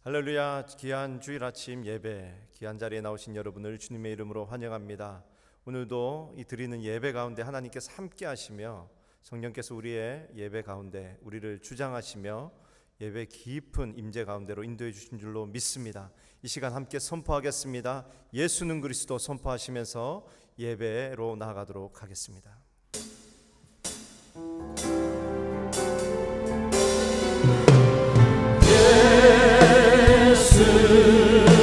할렐루야. 귀한 주일 아침 예배, 귀한 자리에 나오신 여러분을 주님의 이름으로 환영합니다. 오늘도 이 드리는 예배 가운데 하나님께서 함께 하시며 성령께서 우리의 예배 가운데 우리를 주장하시며 예배 깊은 임재 가운데로 인도해 주신 줄로 믿습니다. 이 시간 함께 선포하겠습니다. 예수는 그리스도 선포하시면서 예배로 나아가도록 하겠습니다. 예수는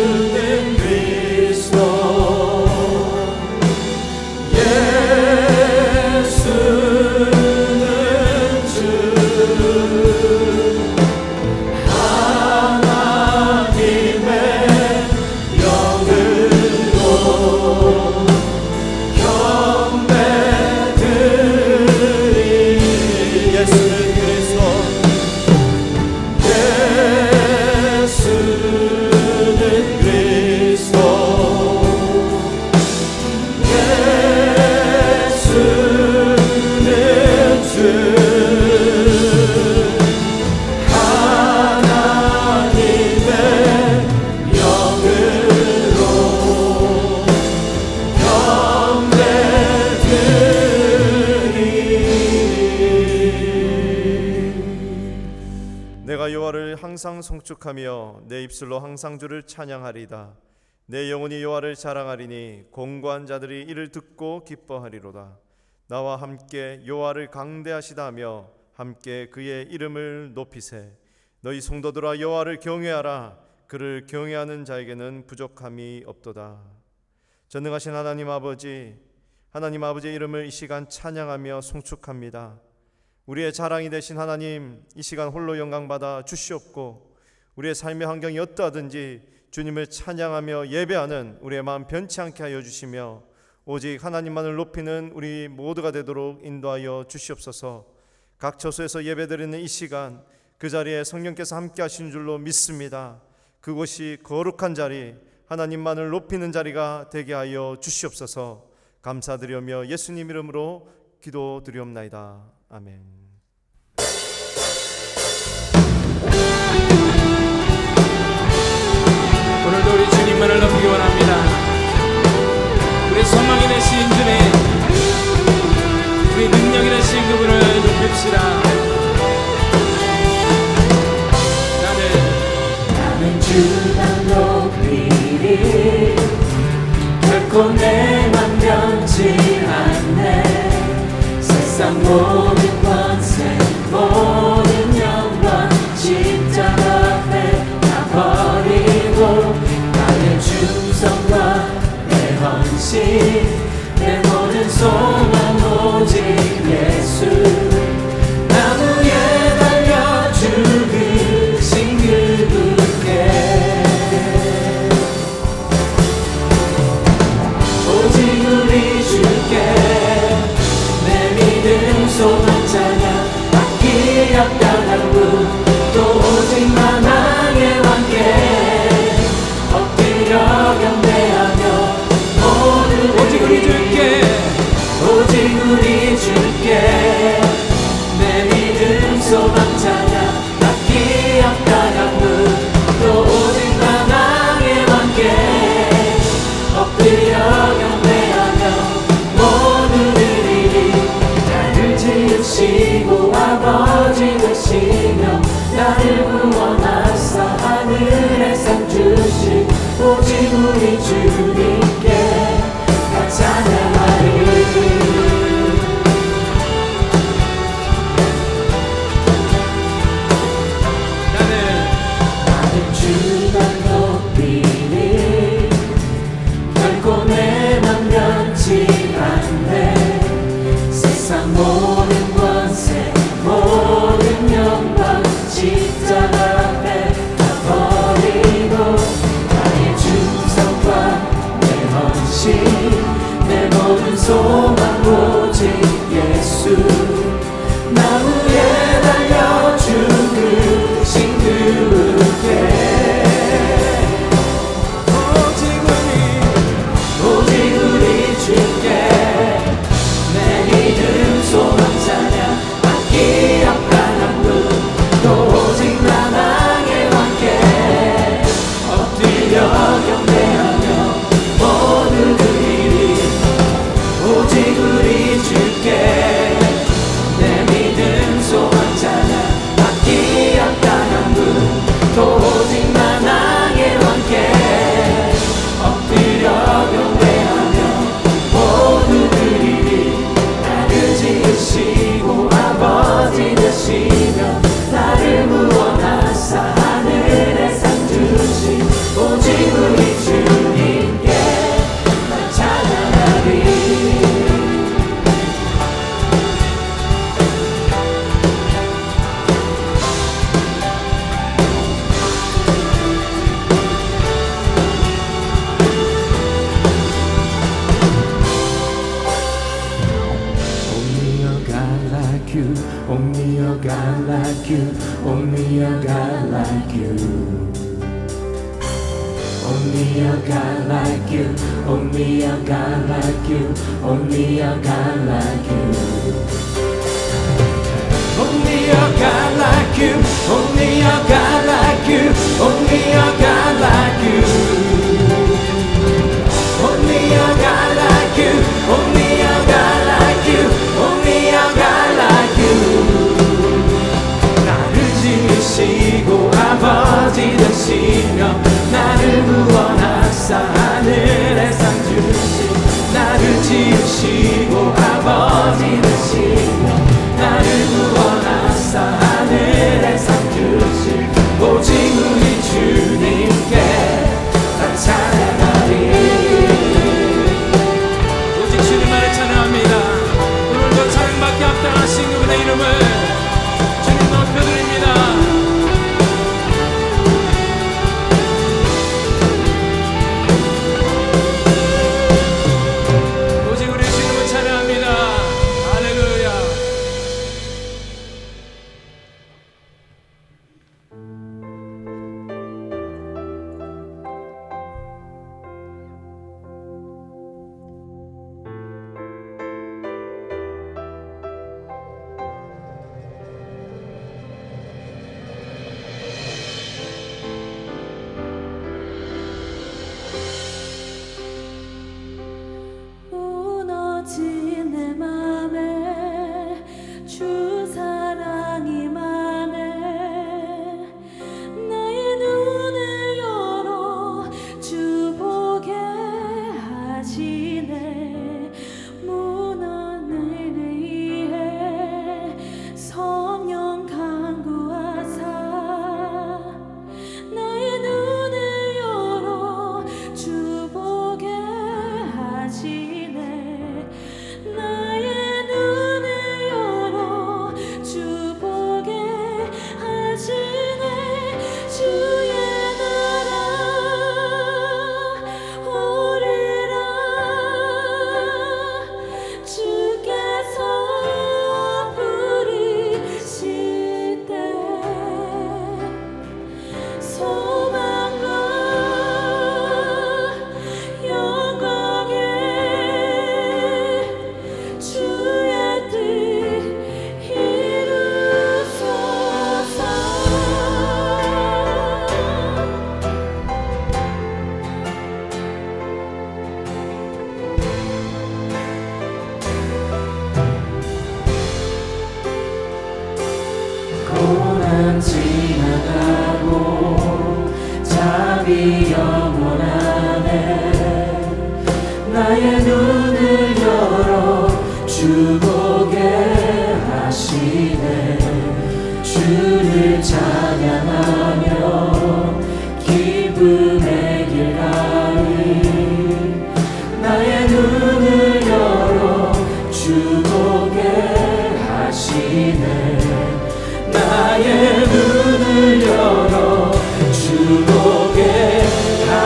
그리스도, 예수는 주, 하나님의 영으로 경배드리. 예수는 그리스도, 내가 여호와를 항상 송축하며 내 입술로 항상 주를 찬양하리다. 내 영혼이 여호와를 자랑하리니 공고한 자들이 이를 듣고 기뻐하리로다. 나와 함께 여호와를 강대하시다며 함께 그의 이름을 높이세. 너희 성도들아 여호와를 경외하라. 그를 경외하는 자에게는 부족함이 없도다. 전능하신 하나님 아버지의 이름을 이 시간 찬양하며 송축합니다. 우리의 자랑이 되신 하나님, 이 시간 홀로 영광받아 주시옵고 우리의 삶의 환경이 어떠하든지 주님을 찬양하며 예배하는 우리의 마음 변치 않게 하여 주시며 오직 하나님만을 높이는 우리 모두가 되도록 인도하여 주시옵소서. 각 처소에서 예배드리는 이 시간 그 자리에 성령께서 함께 하신 줄로 믿습니다. 그곳이 거룩한 자리, 하나님만을 높이는 자리가 되게 하여 주시옵소서. 감사드리며 예수님 이름으로 기도드리옵나이다. 아멘. 오늘도 우리 주님만을 높이기 원합니다. 우리 소망이 되신 주님, 우리 능력이 되신 그분을 높입시다. 나는 주만 높이리. 결코 내맘 변치 않네. 세상 모든 권세 모든 영광 십자가 앞에 다 버리고 나의 충성과 내 헌신 내 모든 소망 오직 예수. 나무에 달려 죽으신 그분께 오직 우리 주께 내 믿음 소망 찬양 받기 합당한 분 또 오직 만왕의 왕께 엎드려 경배하며 모든 오직 우리 주께 오직 우리 주께 내 믿음 소망 찬양 받기 합당한 분 또 오직 만왕의 왕께 엎드려 경배하며 모든 일이 나를 지으시고 아버지 되시며 나를 구원하사 하늘의 상 주신 오직 우리 주님께 다 찬양하리. 나는 주만 높이니 결코 내맘 변치 않네. 세상 모든 권세 모든 영광 십자가 앞에 다 버리고 나의 충성과 또 오직 만왕의 왕께 엎드려 경배하며 모두 드리리. 나를 지으시고 아버지 되시며 나를 구원하사 하늘에 상 주신 오직 우리 주님께 난 찬양하리. Only a God like you, only a God like you. Only a God like you, only a God like you, only a God like you. Only a God like you, only a God like you, only a God like you. Only a God like you, only a God like you, only a God like you. 나를 지으시고 아버지 되시며 나를 구원하사 하늘에 상 주신 나를 지으시고 아버지 되시며 나를 구원하사 하늘에 상 주신 오직 우리 주님께 난 찬양하리. 오직 주님만을 찬양합니다. 오늘도 찬양받기 합당하신 그분의 이름을 주님 높여드립니다. 오직 우리 주님을 찬양합니다. 할렐루야. 무너진 내 맘에 주 사랑이 많네. 나의 눈을 열어 주 보게 하시네. 무너를 위해 성령 강구하사 나의 눈을 열어 주 보게 하시네. 나의 눈을 열어 주 보게 하시네. 주의 나라 오리라. 주께서 부르실 때 소망과 영광에 주의 뜻 이루소서. 고난 지나가고 잠이 영원하네. 나의 눈을 열어 주 보게 하시네. 주를 찬양하며 기쁨의 길 가리. 나의 눈을 열어 주 보게 하시네. 나의 눈을 열어 주 보게 하시네.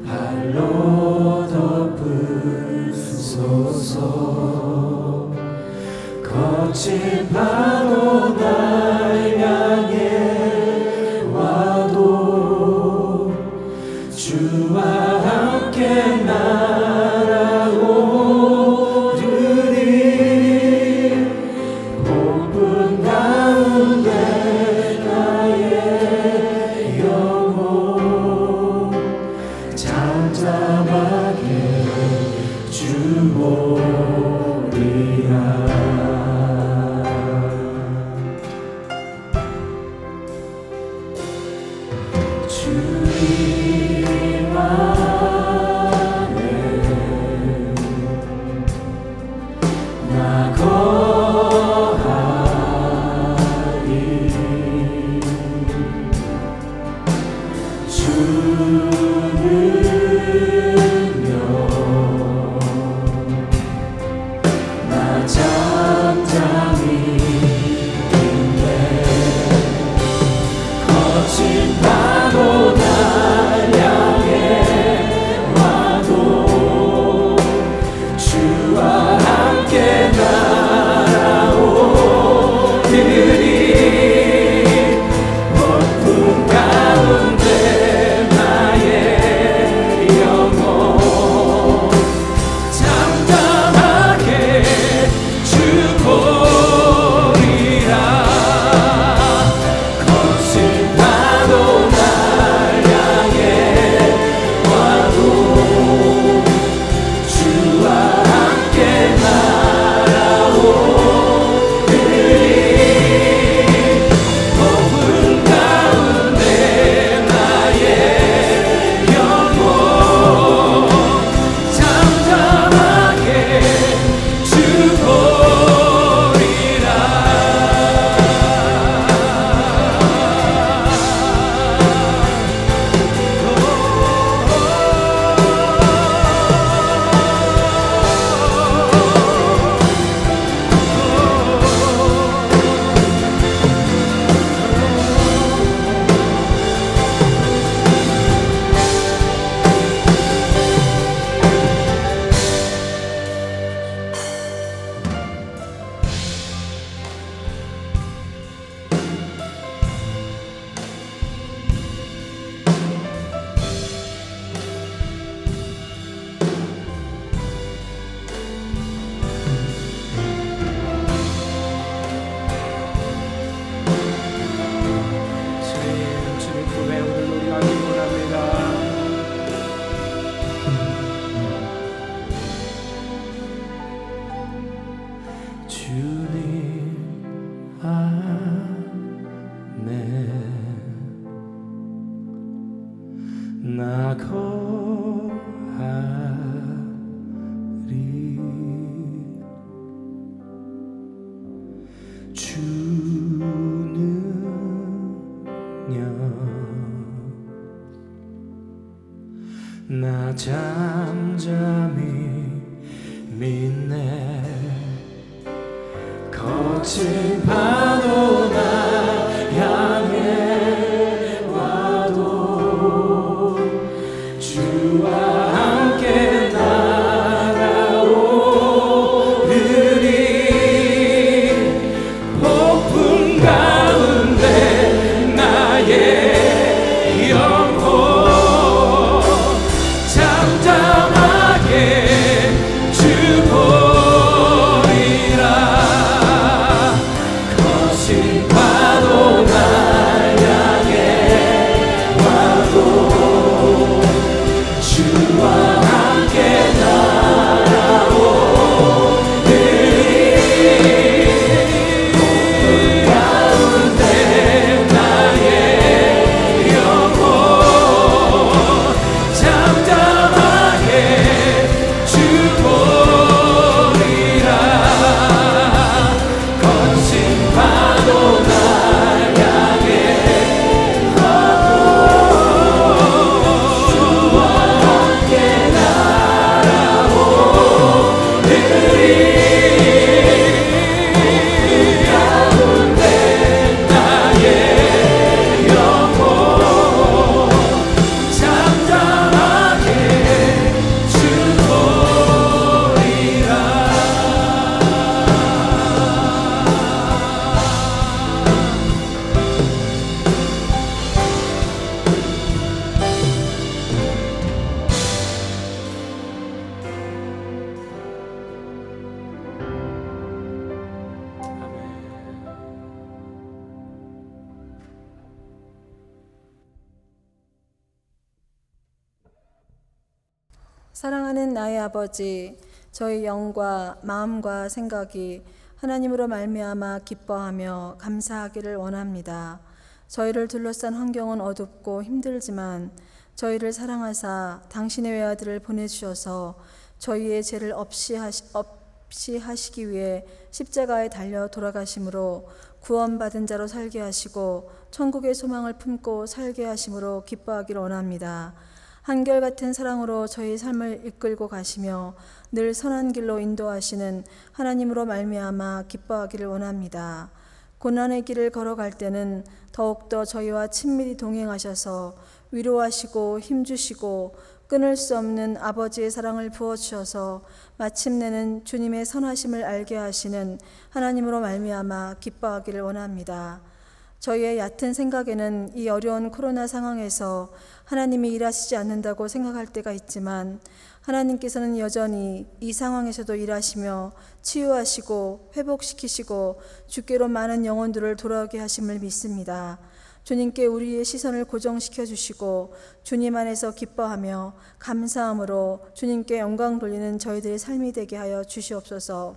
발로 덮으소서. 거친 파도 날 향해 와도 주와 함께 날아오르리. 폭풍 가운데 나의 영혼 잠잠하게 주보리라. 주님 안에 나 거하리. 주는요 나 잠잠히 있네. 거친 파도 날 향해 와도 주와 함께 날아오르리. 폭풍 가운데 나의 영혼 잠잠하게 주보리라. 거친 파도 날 향해 와도 주와 함께 날아오르리. 폭풍 가운데 나의 영혼 잠잠하게 주보리라. 주님 품에 오늘 우리가 기원합니다. 주님 안에 나 거하리. 주는요 나 잠잠히 믿네. 거친 파도 날 향해 와도 주와 함께 날아오르리. 폭풍 가운데 나의 영혼 잠잠하게 주보리라. 거친 파도 날 향해 와도 주와 함께 날아오르리. 폭풍 가운데 나의 영혼 잠잠하게 주보리라. 거친 파도 날 향해 와도 주와 사랑하는 나의 아버지, 저희 영과 마음과 생각이 하나님으로 말미암아 기뻐하며 감사하기를 원합니다. 저희를 둘러싼 환경은 어둡고 힘들지만 저희를 사랑하사 당신의 외아들을 보내주셔서 저희의 죄를 없이 하시기 위해 십자가에 달려 돌아가심으로 구원받은 자로 살게 하시고 천국의 소망을 품고 살게 하심으로 기뻐하기를 원합니다. 한결같은 사랑으로 저희 삶을 이끌고 가시며 늘 선한 길로 인도하시는 하나님으로 말미암아 기뻐하기를 원합니다. 고난의 길을 걸어갈 때는 더욱더 저희와 친밀히 동행하셔서 위로하시고 힘주시고 끊을 수 없는 아버지의 사랑을 부어주셔서 마침내는 주님의 선하심을 알게 하시는 하나님으로 말미암아 기뻐하기를 원합니다. 저희의 얕은 생각에는 이 어려운 코로나 상황에서 하나님이 일하시지 않는다고 생각할 때가 있지만 하나님께서는 여전히 이 상황에서도 일하시며 치유하시고 회복시키시고 주께로 많은 영혼들을 돌아오게 하심을 믿습니다. 주님께 우리의 시선을 고정시켜 주시고 주님 안에서 기뻐하며 감사함으로 주님께 영광 돌리는 저희들의 삶이 되게 하여 주시옵소서.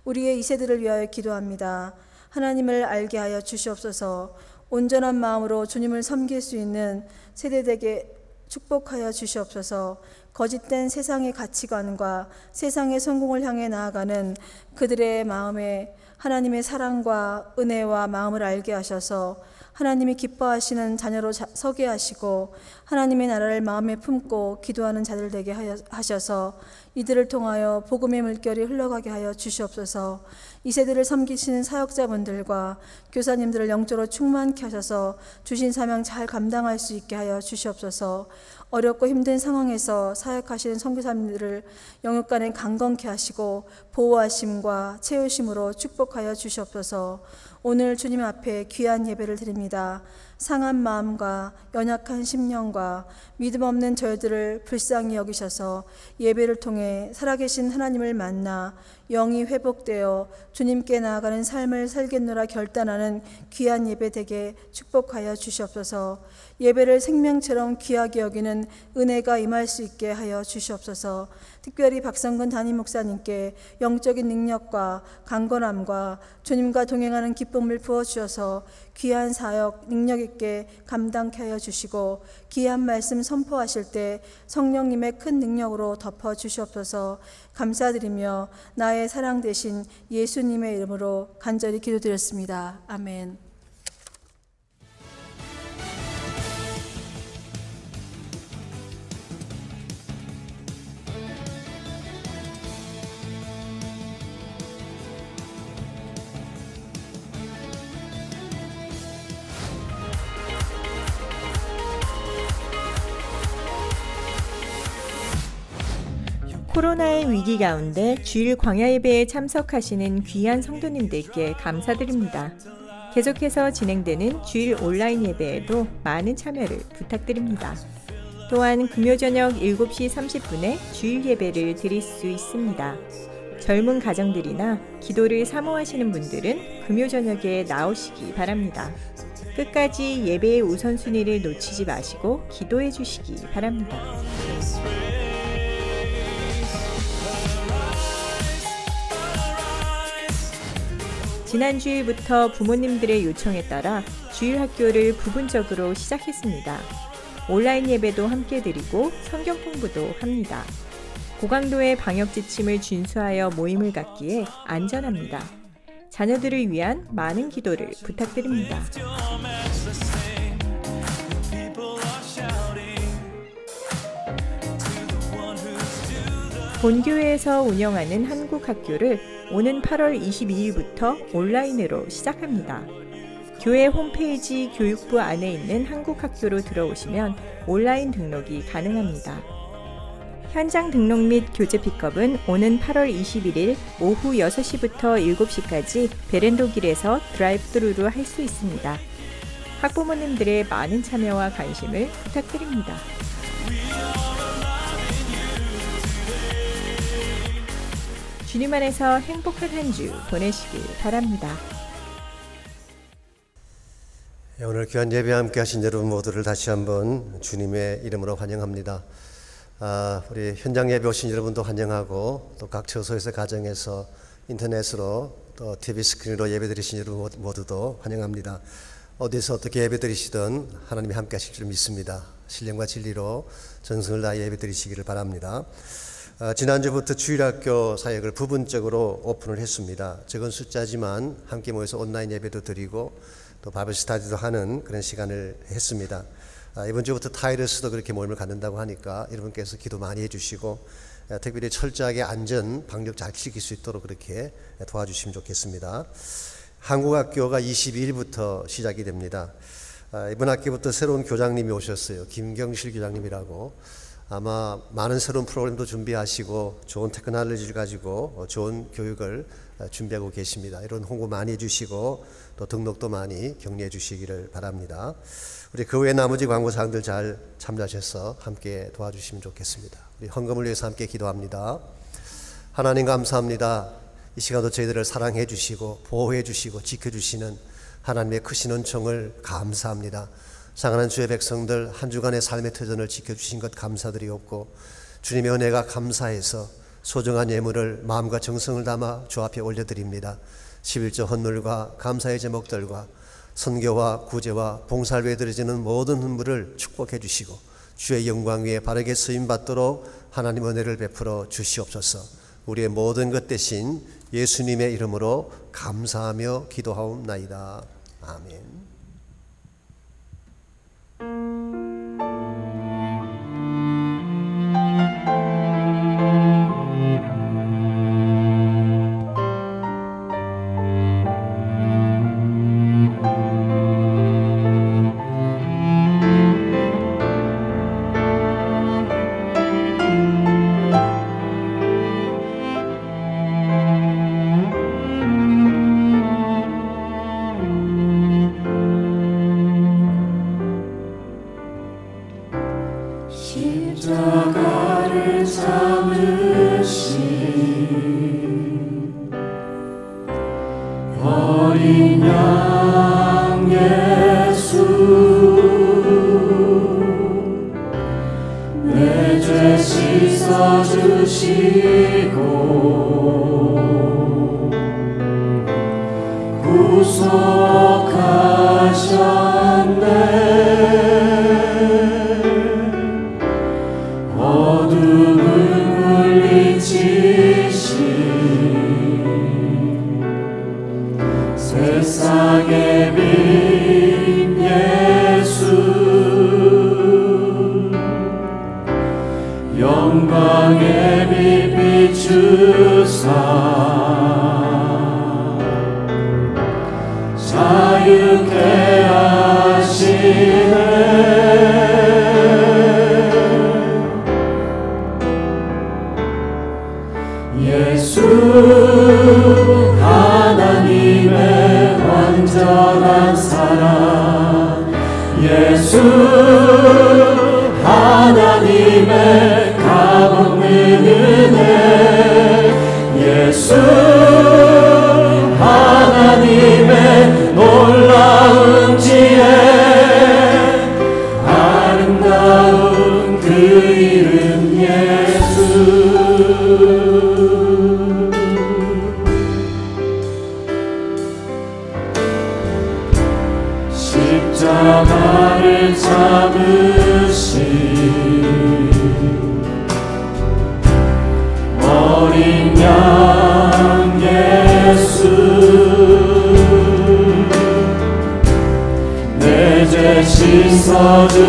우리의 2세들을 위하여 기도합니다. 하나님을 알게 하여 주시옵소서. 온전한 마음으로 주님을 섬길 수 있는 세대되게 축복하여 주시옵소서. 거짓된 세상의 가치관과 세상의 성공을 향해 나아가는 그들의 마음에 하나님의 사랑과 은혜와 마음을 알게 하셔서 하나님이 기뻐하시는 자녀로 서게 하시고 하나님의 나라를 마음에 품고 기도하는 자들 되게 하셔서 이들을 통하여 복음의 물결이 흘러가게 하여 주시옵소서. 이 세대를 섬기시는 사역자분들과 교사님들을 영적으로 충만케 하셔서 주신 사명 잘 감당할 수 있게 하여 주시옵소서. 어렵고 힘든 상황에서 사역하시는 선교사님들을 영육간에 강건케 하시고 보호하심과 채우심으로 축복하여 주시옵소서. 오늘 주님 앞에 귀한 예배를 드립니다. 상한 마음과 연약한 심령과 믿음 없는 저희들을 불쌍히 여기셔서 예배를 통해 살아계신 하나님을 만나 영이 회복되어 주님께 나아가는 삶을 살겠노라 결단하는 귀한 예배 되게 축복하여 주시옵소서. 예배를 생명처럼 귀하게 여기는 은혜가 임할 수 있게 하여 주시옵소서. 특별히 박성근 담임 목사님께 영적인 능력과 강건함과 주님과 동행하는 기쁨을 부어주셔서 귀한 사역 능력 있게 감당케 하여 주시고 귀한 말씀 선포하실 때 성령님의 큰 능력으로 덮어 주시옵소서. 감사드리며 나의 사랑 되신 예수님의 이름으로 간절히 기도드렸습니다. 아멘. 코로나의 위기 가운데 주일 광야 예배에 참석하시는 귀한 성도님들께 감사드립니다. 계속해서 진행되는 주일 온라인 예배에도 많은 참여를 부탁드립니다. 또한 금요 저녁 7시 30분에 주일 예배를 드릴 수 있습니다. 젊은 가정들이나 기도를 사모하시는 분들은 금요 저녁에 나오시기 바랍니다. 끝까지 예배의 우선순위를 놓치지 마시고 기도해 주시기 바랍니다. 지난 주일부터 부모님들의 요청에 따라 주일학교를 부분적으로 시작했습니다. 온라인 예배도 함께 드리고 성경 공부도 합니다. 고강도의 방역 지침을 준수하여 모임을 갖기에 안전합니다. 자녀들을 위한 많은 기도를 부탁드립니다. 본교회에서 운영하는 한국학교를 오는 8월 22일부터 온라인으로 시작합니다. 교회 홈페이지 교육부 안에 있는 한국학교로 들어오시면 온라인 등록이 가능합니다. 현장 등록 및 교재 픽업은 오는 8월 21일 오후 6시부터 7시까지 베렌도길에서 드라이브스루로 할 수 있습니다. 학부모님들의 많은 참여와 관심을 부탁드립니다. 주님 안에서 행복한 한 주 보내시길 바랍니다. 오늘 귀한 예배 함께 하신 여러분 모두를 다시 한번 주님의 이름으로 환영합니다. 우리 현장 예배 오신 여러분도 환영하고 또 각 처소에서 가정에서 인터넷으로 또 TV 스크린으로 예배 드리신 여러분 모두도 환영합니다. 어디서 어떻게 예배 드리시든 하나님이 함께 하실 줄 믿습니다. 신령과 진리로 전승을 다해 예배 드리시기를 바랍니다. 지난주부터 주일학교 사역을 부분적으로 오픈을 했습니다. 적은 숫자지만 함께 모여서 온라인 예배도 드리고 또 바이블 스터디도 하는 그런 시간을 했습니다. 이번 주부터 타이러스도 그렇게 모임을 갖는다고 하니까 여러분께서 기도 많이 해주시고 특별히 철저하게 안전 방역 잘 지킬 수 있도록 그렇게 도와주시면 좋겠습니다. 한국 학교가 22일부터 시작이 됩니다. 이번 학기부터 새로운 교장님이 오셨어요. 김경실 교장님이라고. 아마 많은 새로운 프로그램도 준비하시고 좋은 테크놀로지를 가지고 좋은 교육을 준비하고 계십니다. 이런 홍보 많이 해주시고 또 등록도 많이 격려해 주시기를 바랍니다. 우리 그 외 나머지 광고사항들 잘 참조하셔서 함께 도와주시면 좋겠습니다. 우리 헌금을 위해서 함께 기도합니다. 하나님 감사합니다. 이 시간도 저희들을 사랑해 주시고 보호해 주시고 지켜주시는 하나님의 크신 은총을 감사합니다. 사랑하는 주의 백성들 한 주간의 삶의 터전을 지켜주신 것 감사드리옵고 주님의 은혜가 감사해서 소중한 예물을 마음과 정성을 담아 주 앞에 올려드립니다. 11조 헌물과 감사의 제목들과 선교와 구제와 봉사를 위해 드려지는 모든 헌물을 축복해 주시고 주의 영광 위에 바르게 쓰임받도록 하나님 은혜를 베풀어 주시옵소서. 우리의 모든 것 대신 예수님의 이름으로 감사하며 기도하옵나이다. 아멘. 십자가를 참으신 어린 양 예수 내 죄 씻어주시고 구속하셨네. 세상의 빛 예수 영광의 빛 비추사 자유케 하시네. 예수 하나님의 완전한 사랑 예수 하나님의 값없는 은혜 예수 하나님의 놀라운 지혜 아름다운 그 이름 예수 십자가를 참으신 어린 양 예수 내 죄 씻어주시고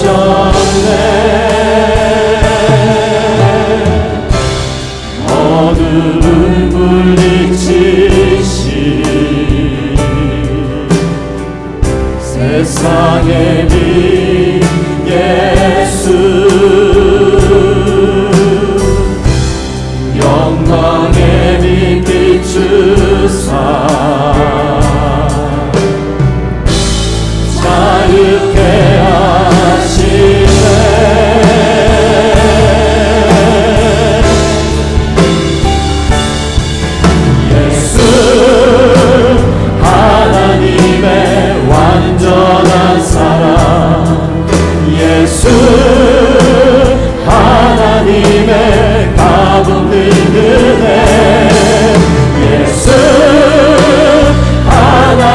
구속하셨네. 어둠을 물리치신 세상의 빛 예수 영광의 빛 비추사 자유케 하시네. 하나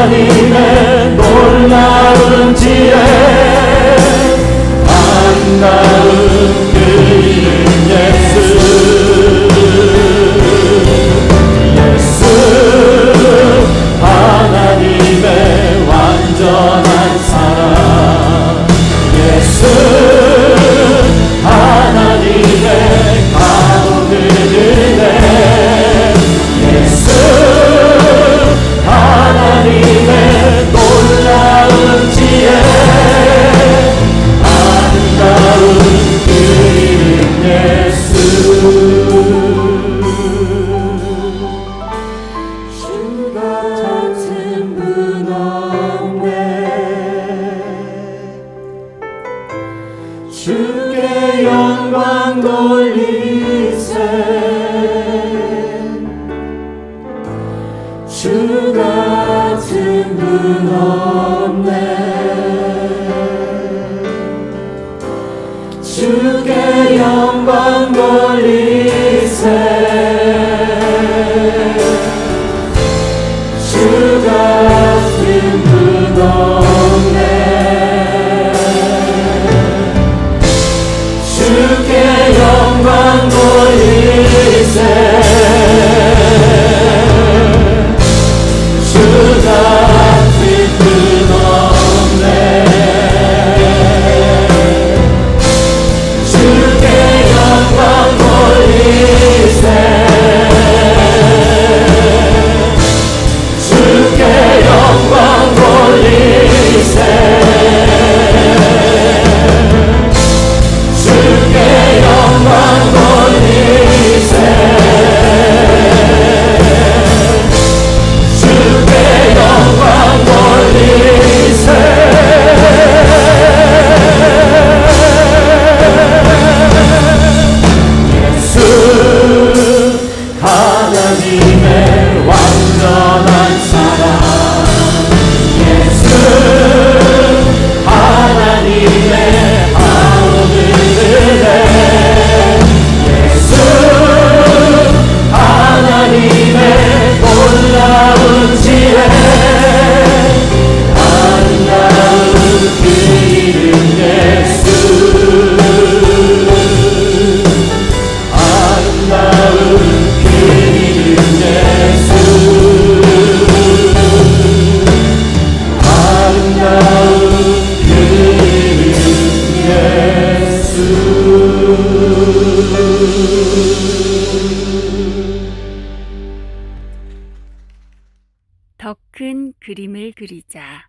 하나님의 놀라운 지혜 아름다운 그 이름 예수 하나님의 완전한 사랑 예수 하나님의 가운데 은혜 예수 하나님의 놀라운 지혜 아름다운 그 이름 예수 주 같은 분 없네 주께 영광 돌리세 주 같은 분 없네 주께 영광 돌리세 주 같은 분 없네 주께 영광 돌리세 주 같은 분 없네 주께 영광 돌리세 주께 영광 돌리세 주께 영광 돌리세 주께 영광 돌리세 예수 하나님의 완전한 사랑 예수 하나님의 아우는 은혜 예수 하나님의 놀라운 지혜 아름다운 그 이름 예수 아름다운 그 이름 예수 아름다운 그 이름 예수 더 큰 그림을 그리자.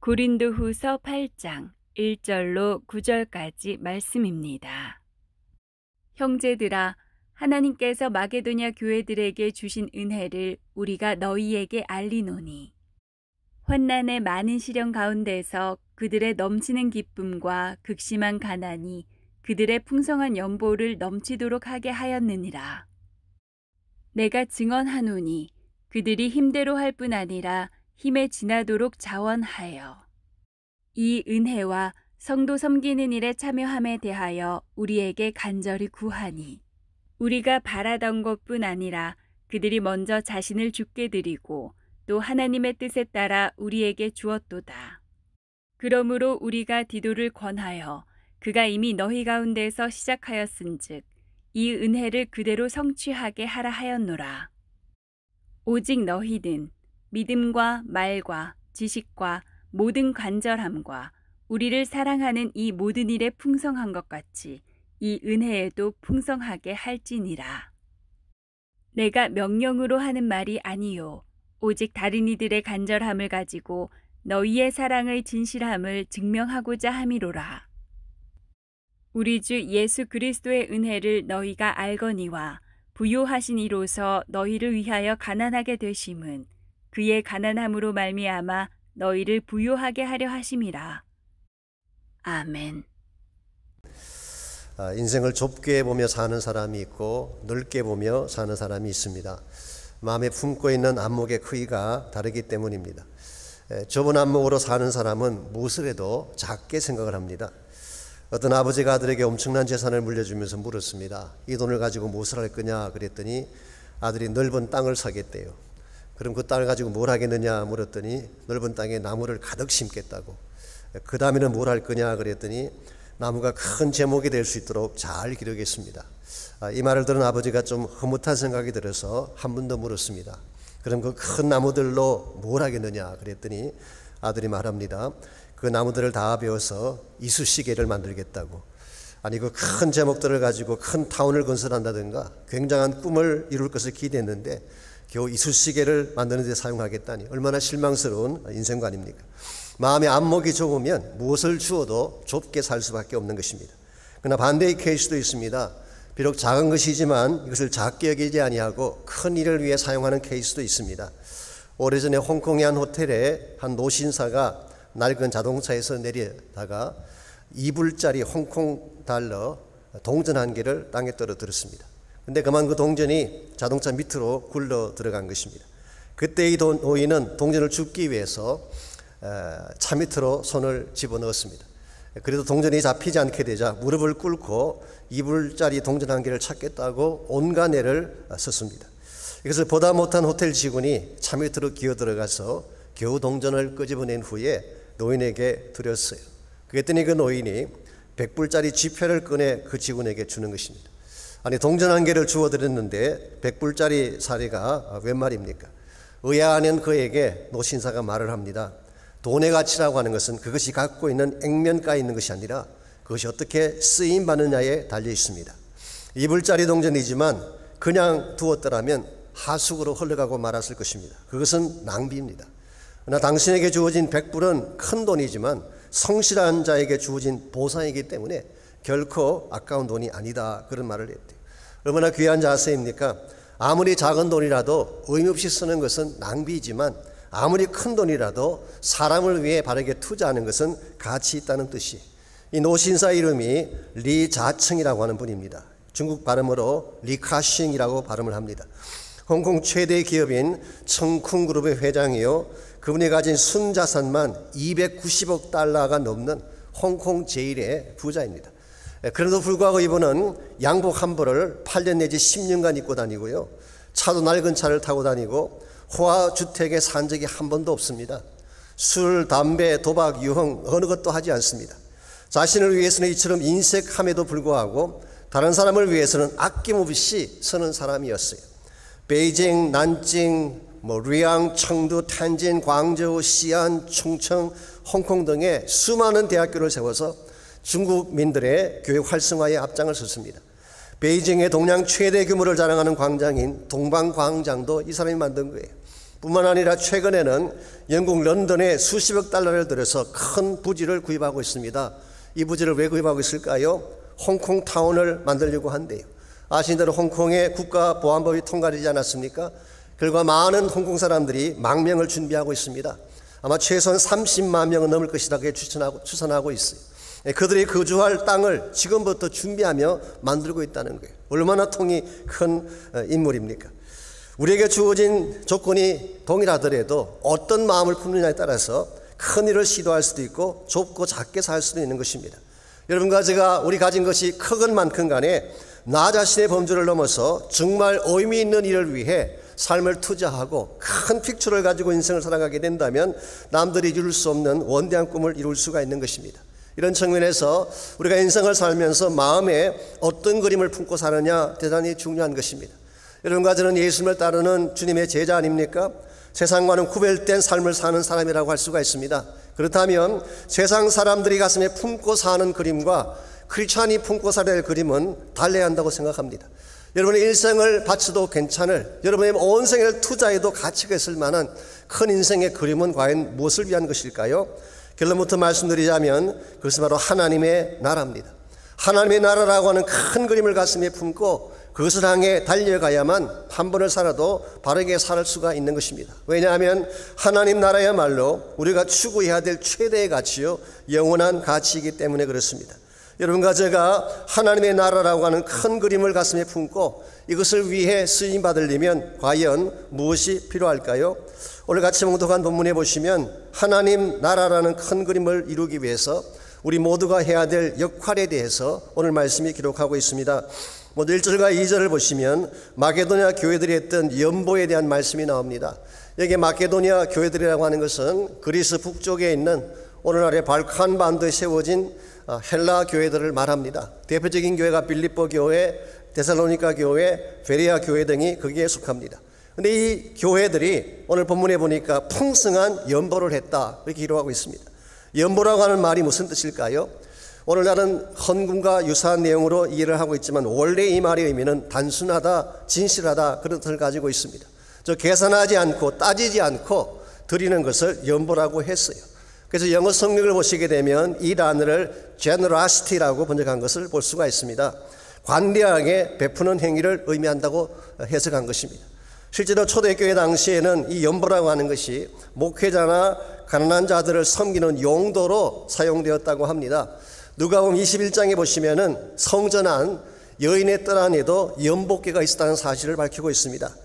고린도후서 8장 1절로 9절까지 말씀입니다. 형제들아, 하나님께서 마게도냐 교회들에게 주신 은혜를 우리가 너희에게 알리노니 환난의 많은 시련 가운데서 그들의 넘치는 기쁨과 극심한 가난이 그들의 풍성한 연보를 넘치도록 하게 하였느니라. 내가 증언하노니 그들이 힘대로 할 뿐 아니라 힘에 지나도록 자원하여 이 은혜와 성도 섬기는 일에 참여함에 대하여 우리에게 간절히 구하니 우리가 바라던 것뿐 아니라 그들이 먼저 자신을 주께 드리고 또 하나님의 뜻에 따라 우리에게 주었도다. 그러므로 우리가 디도를 권하여 그가 이미 너희 가운데서 시작하였은즉 이 은혜를 그대로 성취하게 하라 하였노라. 오직 너희는 믿음과 말과 지식과 모든 간절함과 우리를 사랑하는 이 모든 일에 풍성한 것 같이 이 은혜에도 풍성하게 할지니라. 내가 명령으로 하는 말이 아니요 오직 다른 이들의 간절함을 가지고 너희의 사랑의 진실함을 증명하고자 함이로라. 우리 주 예수 그리스도의 은혜를 너희가 알거니와 부요하신 이로서 너희를 위하여 가난하게 되심은 그의 가난함으로 말미암아 너희를 부요하게 하려 하심이라. 아멘. 인생을 좁게 보며 사는 사람이 있고 넓게 보며 사는 사람이 있습니다. 마음에 품고 있는 안목의 크기가 다르기 때문입니다. 좁은 안목으로 사는 사람은 무엇을 해도 작게 생각을 합니다. 어떤 아버지가 아들에게 엄청난 재산을 물려주면서 물었습니다. 이 돈을 가지고 무엇을 할 거냐 그랬더니 아들이 넓은 땅을 사겠대요. 그럼 그 땅을 가지고 뭘 하겠느냐 물었더니 넓은 땅에 나무를 가득 심겠다고. 그 다음에는 뭘 할 거냐 그랬더니 나무가 큰 제목이 될 수 있도록 잘 기르겠습니다. 이 말을 들은 아버지가 좀 흐뭇한 생각이 들어서 한 번 더 물었습니다. 그럼 그 큰 나무들로 뭘 하겠느냐 그랬더니 아들이 말합니다. 그 나무들을 다 베어서 이쑤시개를 만들겠다고. 아니 그 큰 제목들을 가지고 큰 타운을 건설한다든가 굉장한 꿈을 이룰 것을 기대했는데 겨우 이쑤시개를 만드는 데 사용하겠다니 얼마나 실망스러운 인생관입니까? 마음의 안목이 좁으면 무엇을 주어도 좁게 살 수밖에 없는 것입니다. 그러나 반대의 케이스도 있습니다. 비록 작은 것이지만 이것을 작게 여기지 아니하고 큰 일을 위해 사용하는 케이스도 있습니다. 오래전에 홍콩의 한 호텔에 한 노신사가 낡은 자동차에서 내리다가 2불짜리 홍콩 달러 동전 한 개를 땅에 떨어뜨렸습니다. 근데 그만 그 동전이 자동차 밑으로 굴러 들어간 것입니다. 그때 이 노인은 동전을 줍기 위해서 차 밑으로 손을 집어넣었습니다. 그래도 동전이 잡히지 않게 되자 무릎을 꿇고 2불짜리 동전 한 개를 찾겠다고 온갖 애를 썼습니다. 이것을 보다 못한 호텔 직원이 차 밑으로 기어 들어가서 겨우 동전을 끄집어낸 후에 노인에게 드렸어요. 그랬더니 그 노인이 100불짜리 지폐를 꺼내 그 직원에게 주는 것입니다. 아니 동전 한 개를 주워드렸는데 100불짜리 사례가 웬 말입니까? 의아하는 그에게 노신사가 말을 합니다. 돈의 가치라고 하는 것은 그것이 갖고 있는 액면가에 있는 것이 아니라 그것이 어떻게 쓰임받느냐에 달려 있습니다. 2불짜리 동전이지만 그냥 두었더라면 하수구로 흘러가고 말았을 것입니다. 그것은 낭비입니다. 그러나 당신에게 주어진 100불은 큰 돈이지만 성실한 자에게 주어진 보상이기 때문에 결코 아까운 돈이 아니다. 그런 말을 했대요. 얼마나 귀한 자세입니까? 아무리 작은 돈이라도 의미 없이 쓰는 것은 낭비이지만 아무리 큰 돈이라도 사람을 위해 바르게 투자하는 것은 가치 있다는 뜻이. 이 노신사 이름이 리자청이라고 하는 분입니다. 중국 발음으로 리카싱이라고 발음을 합니다. 홍콩 최대 기업인 청쿵그룹의 회장이요. 그분이 가진 순자산만 290억 달러가 넘는 홍콩 제1의 부자입니다. 그래도 불구하고 이분은 양복 한 벌을 8년 내지 10년간 입고 다니고요. 차도 낡은 차를 타고 다니고 호화주택에 산 적이 한 번도 없습니다. 술, 담배, 도박, 유흥 어느 것도 하지 않습니다. 자신을 위해서는 이처럼 인색함에도 불구하고 다른 사람을 위해서는 아낌없이 쓰는 사람이었어요. 베이징, 난징, 리앙, 청두, 텐진, 광저우, 시안, 충청, 홍콩 등의 수많은 대학교를 세워서 중국민들의 교육 활성화에 앞장을 섰습니다. 베이징의 동양 최대 규모를 자랑하는 광장인 동방광장도 이 사람이 만든 거예요. 뿐만 아니라 최근에는 영국 런던에 수십억 달러를 들여서 큰 부지를 구입하고 있습니다. 이 부지를 왜 구입하고 있을까요? 홍콩 타운을 만들려고 한대요. 아시는 대로 홍콩에 국가보안법이 통과되지 않았습니까? 결과 많은 홍콩 사람들이 망명을 준비하고 있습니다. 아마 최소한 30만 명은 넘을 것이라고 추산하고 있어요. 그들이 거주할 땅을 지금부터 준비하며 만들고 있다는 거예요. 얼마나 통이 큰 인물입니까? 우리에게 주어진 조건이 동일하더라도 어떤 마음을 품느냐에 따라서 큰 일을 시도할 수도 있고 좁고 작게 살 수도 있는 것입니다. 여러분과 제가 우리 가진 것이 크건 많건 간에 나 자신의 범주를 넘어서 정말 의미 있는 일을 위해 삶을 투자하고 큰 픽처를 가지고 인생을 살아가게 된다면 남들이 이룰 수 없는 원대한 꿈을 이룰 수가 있는 것입니다. 이런 측면에서 우리가 인생을 살면서 마음에 어떤 그림을 품고 사느냐 대단히 중요한 것입니다. 여러분과 저는 예수님을 따르는 주님의 제자 아닙니까? 세상과는 구별된 삶을 사는 사람이라고 할 수가 있습니다. 그렇다면 세상 사람들이 가슴에 품고 사는 그림과 크리스찬이 품고 살아야 할 그림은 달라야 한다고 생각합니다. 여러분의 일생을 바쳐도 괜찮을, 여러분의 온 생을 투자해도 가치가 있을 만한 큰 인생의 그림은 과연 무엇을 위한 것일까요? 결론부터 말씀드리자면 그것은 바로 하나님의 나라입니다. 하나님의 나라라고 하는 큰 그림을 가슴에 품고 그것을 향해 달려가야만 한 번을 살아도 바르게 살 수가 있는 것입니다. 왜냐하면 하나님 나라야말로 우리가 추구해야 될 최대의 가치요 영원한 가치이기 때문에 그렇습니다. 여러분과 제가 하나님의 나라라고 하는 큰 그림을 가슴에 품고 이것을 위해 쓰임받으려면 과연 무엇이 필요할까요? 오늘 같이 봉독한 본문에 보시면 하나님 나라라는 큰 그림을 이루기 위해서 우리 모두가 해야 될 역할에 대해서 오늘 말씀이 기록하고 있습니다. 먼저 1절과 2절을 보시면 마게도냐 교회들이 했던 연보에 대한 말씀이 나옵니다. 여기 마케도니아 교회들이라고 하는 것은 그리스 북쪽에 있는 오늘날의 발칸 반도에 세워진 헬라 교회들을 말합니다. 대표적인 교회가 빌립보 교회, 데살로니가 교회, 베레아 교회 등이 거기에 속합니다. 그런데 이 교회들이 오늘 본문에 보니까 풍성한 연보를 했다 이렇게 기록하고 있습니다. 연보라고 하는 말이 무슨 뜻일까요? 오늘날은 헌금과 유사한 내용으로 이해를 하고 있지만 원래 이 말의 의미는 단순하다, 진실하다 그런 뜻을 가지고 있습니다. 계산하지 않고 따지지 않고 드리는 것을 연보라고 했어요. 그래서 영어 성경을 보시게 되면 이 단어를 generosity라고 번역한 것을 볼 수가 있습니다. 관대하게 베푸는 행위를 의미한다고 해석한 것입니다. 실제로 초대교회 당시에는 이 연보라고 하는 것이 목회자나 가난한 자들을 섬기는 용도로 사용되었다고 합니다. 누가복음 21장에 보시면은 성전 안 여인의 뜰 안에도 연복궤가 있었다는 사실을 밝히고 있습니다.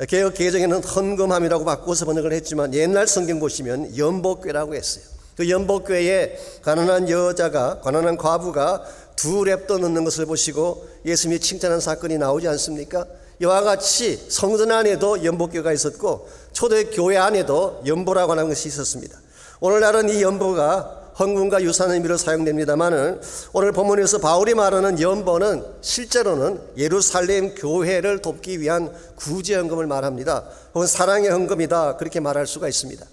개역 개정에는 헌금함이라고 바꿔서 번역을 했지만 옛날 성경 보시면 연복궤라고 했어요. 그 연복궤에 가난한 여자가, 가난한 과부가 2랩도 넣는 것을 보시고 예수님이 칭찬한 사건이 나오지 않습니까? 이와 같이 성전 안에도 연복궤가 있었고 초대교회 안에도 연보라고 하는 것이 있었습니다. 오늘날은 이 연보가 헌금과 유사한 의미로 사용됩니다만은 오늘 본문에서 바울이 말하는 연보는 실제로는 예루살렘 교회를 돕기 위한 구제 헌금을 말합니다. 혹은 사랑의 헌금이다 그렇게 말할 수가 있습니다.